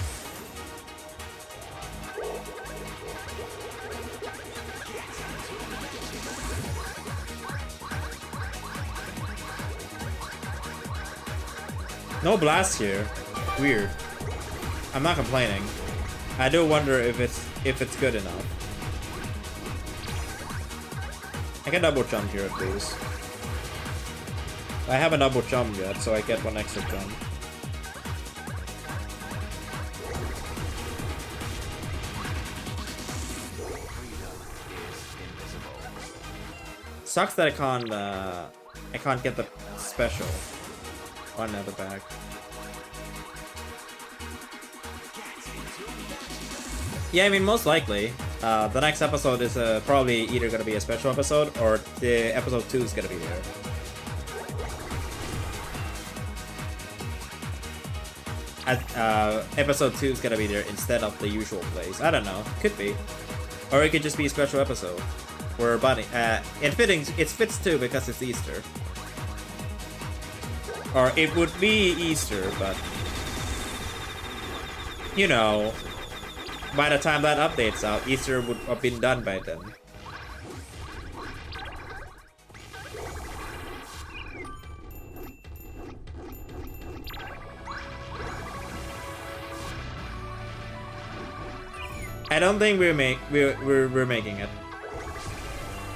No blast here. Weird. I'm not complaining. I do wonder if it's good enough. I can double jump here at least. I haven't double jumped yet, so I get one extra jump. Sucks that I can't get the special on the back. Yeah, I mean, most likely. The next episode is probably either gonna be a special episode or the episode 2 is gonna be there. Episode 2 is gonna be there instead of the usual place. I don't know. Could be. Or it could just be a special episode. Where bunny. It fits too because it's Easter. Or it would be Easter, but you know, by the time that update's out, Easter would have been done by then. I don't think we're making it.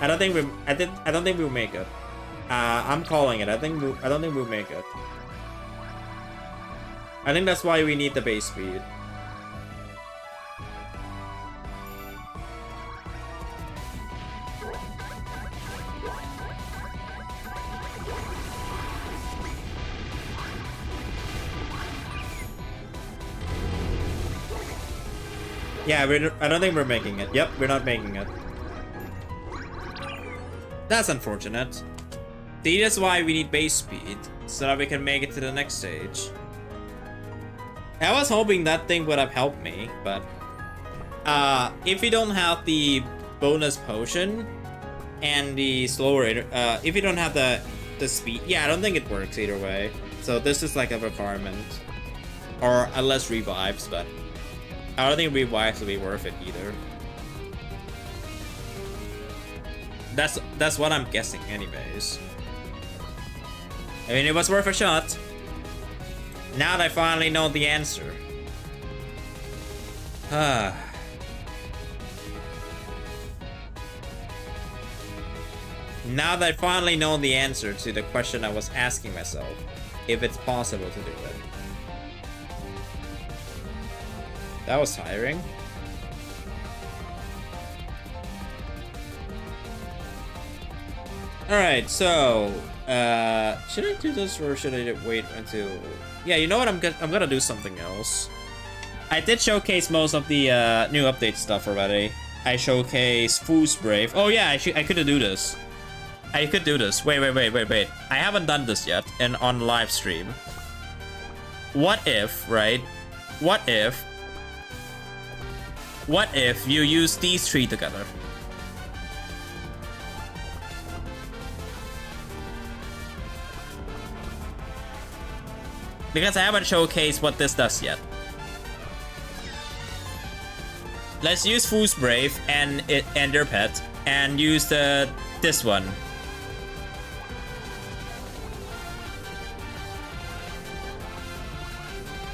I don't think we'll make it. I'm calling it. I don't think we'll make it. I think that's why we need the base speed. Yeah, I don't think we're making it. Yep, we're not making it. That's unfortunate. See, that's why we need base speed, so that we can make it to the next stage. I was hoping that thing would have helped me, but if you don't have the bonus potion and the slow rate, if you don't have the speed, yeah, I don't think it works either way. So this is like a requirement, or unless revives, but I don't think revives will be worth it either. That's what I'm guessing, anyways. I mean, it was worth a shot. Now that I finally know the answer. Now that I finally know the answer to the question I was asking myself, if it's possible to do it. That was tiring. Alright, so should I do this or should I wait until... Yeah, you know what? I'm gonna do something else. I did showcase most of the new update stuff already. I showcase Foolzbrave. Oh yeah, I could do this. I could do this. Wait. I haven't done this yet on live stream. What if, right? What if you use these three together? Because I haven't showcased what this does yet. Let's use Foolzbrave and their pet, and use this one.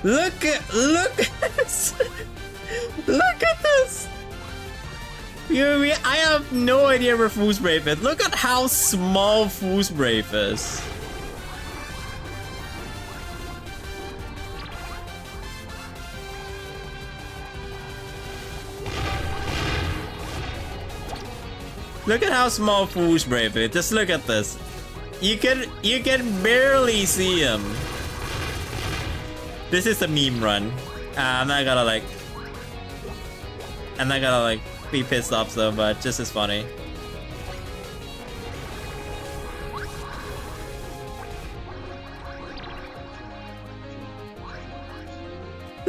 Look at this! Look at this! I have no idea where Foolzbrave is. Look at how small Foolzbrave is. Look at how small Foolzbrave is. Just look at this. You can barely see him. This is a meme run. I'm not gonna be pissed off so much. This is funny.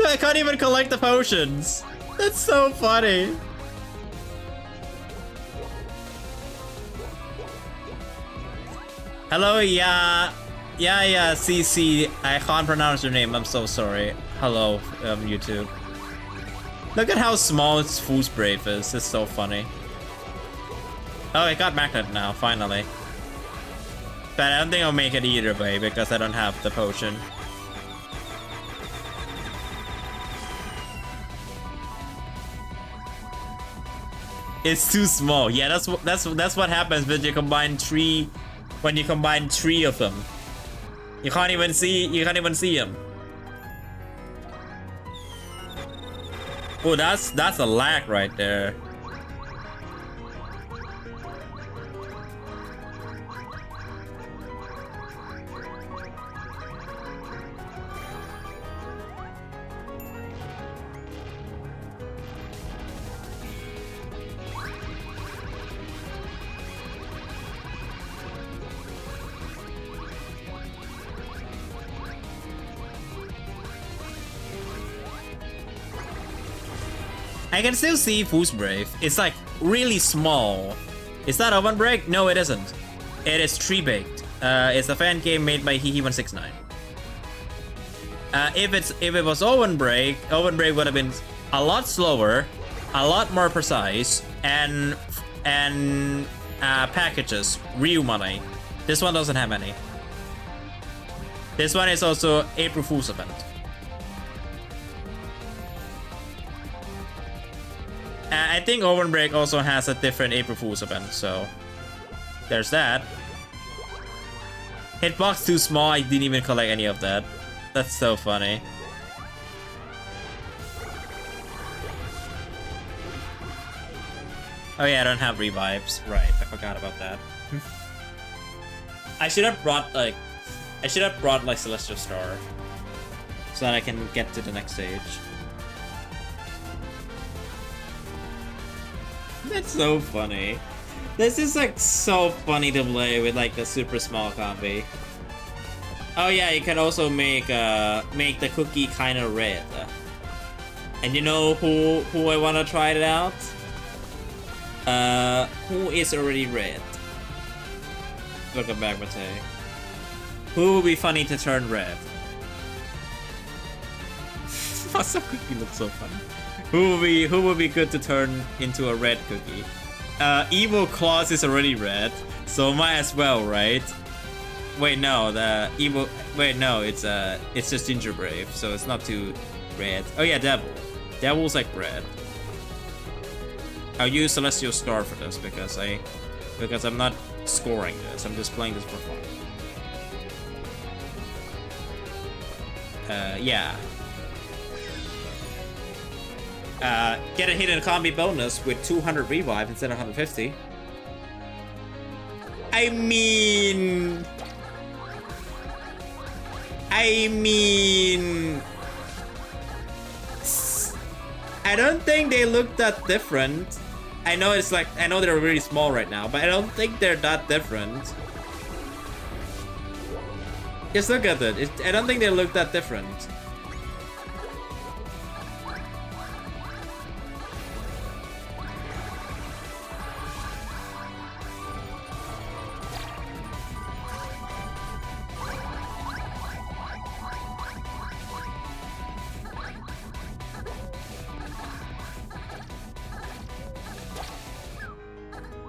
I can't even collect the potions. That's so funny. Hello, yeah, CC. I can't pronounce your name. I'm so sorry. Hello, YouTube. Look at how small its Foolzbrave is. It's so funny. Oh, it got magnet now, finally. But I don't think I'll make it either way because I don't have the potion. It's too small. Yeah, that's what happens when you combine three. When you combine three of them, you can't even see them. Oh, that's a lag right there. I can still see Foolzbrave. It's like really small. Is that Ovenbreak? No, it isn't. It is 3Baked. It's a fan game made by Hehe169. If it was Ovenbreak, Ovenbreak would have been a lot slower, a lot more precise, and packages, real money. This one doesn't have any. This one is also April Fool's event. I think Ovenbreak also has a different April Fool's event, so there's that. Hitbox too small, I didn't even collect any of that. That's so funny. Oh yeah, I don't have revives. Right, I forgot about that. I should have brought Celestial Star so that I can get to the next stage. That's so funny. This is like so funny to play with like the super small combi. Oh yeah, you can also make the cookie kind of red. And you know who I want to try it out? Who is already red? Look at back, Matei. Who would be funny to turn red? Masa cookie looks so funny. Who would be good to turn into a red cookie? Evil Claus is already red, so might as well, right? Wait, no, it's just Gingerbrave, so it's not too red. Oh yeah, Devil. Devil's like red. I'll use Celestial Star for this because I'm not scoring this. I'm just playing this for fun. Yeah. Get a hidden combi bonus with 200 revive instead of 150. I mean, I don't think they look that different. I know it's like, I know they're really small right now, but I don't think they're that different. Just look at it. I don't think they look that different.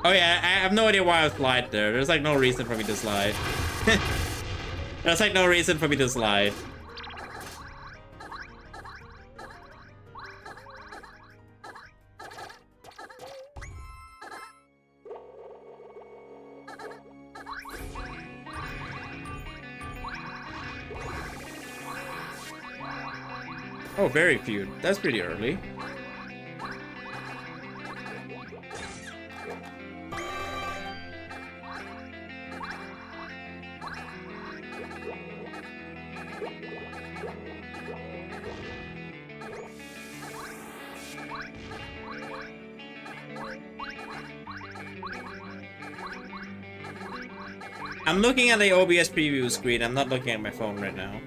Oh yeah, I have no idea why I slide there. There's like no reason for me to slide. There's like no reason for me to slide. Oh, very few. That's pretty early. I'm looking at the OBS preview screen. I'm not looking at my phone right now.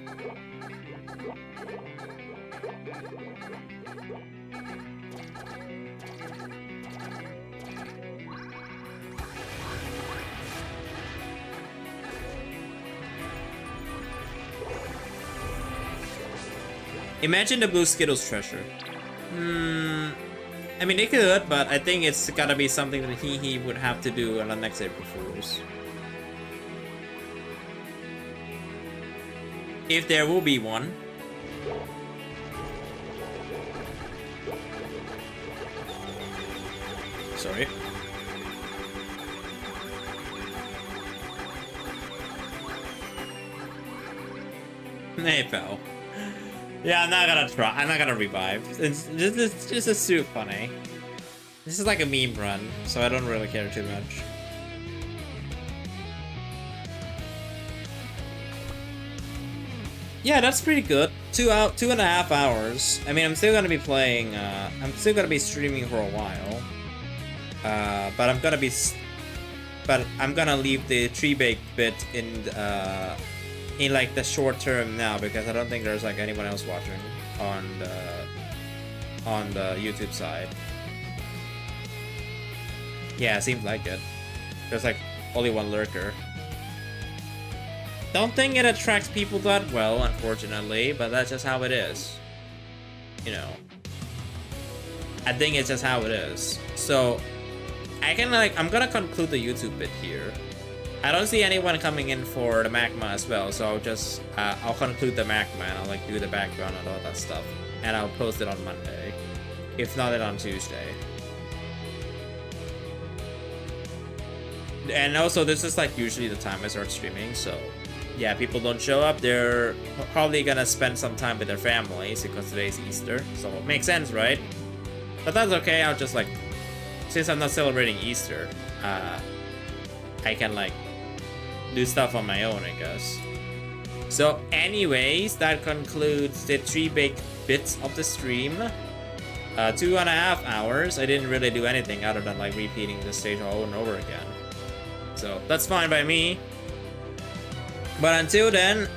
Imagine the blue Skittles treasure. I mean, they could, but I think it's gotta be something that he would have to do on the next April Fool's. If there will be one. Sorry. Hey, pal. Yeah, I'm not gonna try. I'm not gonna revive. It's just too funny. This is like a meme run, so I don't really care too much. Yeah, that's pretty good. 2.5 hours. I mean, I'm still gonna be playing. I'm still gonna be streaming for a while. But I'm gonna leave the 3Baked bit in like the short term now, because I don't think there's like anyone else watching on the YouTube side. Yeah, it seems like it. There's like only one lurker. Don't think it attracts people that well, unfortunately, but that's just how it is. You know. I think it's just how it is. So, I'm gonna conclude the YouTube bit here. I don't see anyone coming in for the magma as well, so I'll just, I'll conclude the magma and I'll like do the background and all that stuff. And I'll post it on Monday. If not, then on Tuesday. And also, this is like usually the time I start streaming, so yeah, people don't show up. They're probably gonna spend some time with their families because today's Easter, so it makes sense, right? But that's okay. I'll just like, since I'm not celebrating Easter, I can like do stuff on my own, I guess. So anyways, that concludes the 3Baked bits of the stream. 2.5 hours. I didn't really do anything other than like repeating the stage over and over again. So that's fine by me. But until then,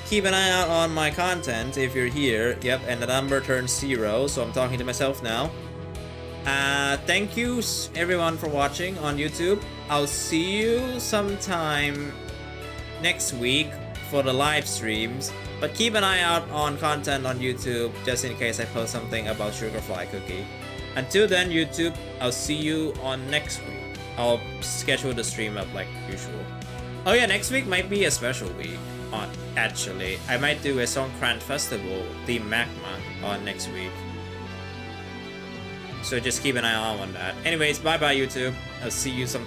keep an eye out on my content if you're here. Yep, and the number turns 0, so I'm talking to myself now. Thank you everyone for watching on YouTube. I'll see you sometime next week for the live streams. But keep an eye out on content on YouTube just in case I post something about Sugarfly Cookie. Until then, YouTube, I'll see you on next week. I'll schedule the stream up like usual. Oh yeah, next week might be a special week. Actually, I might do a Songkran Festival themed magma on next week. So just keep an eye on that. Anyways, bye bye YouTube. I'll see you sometime.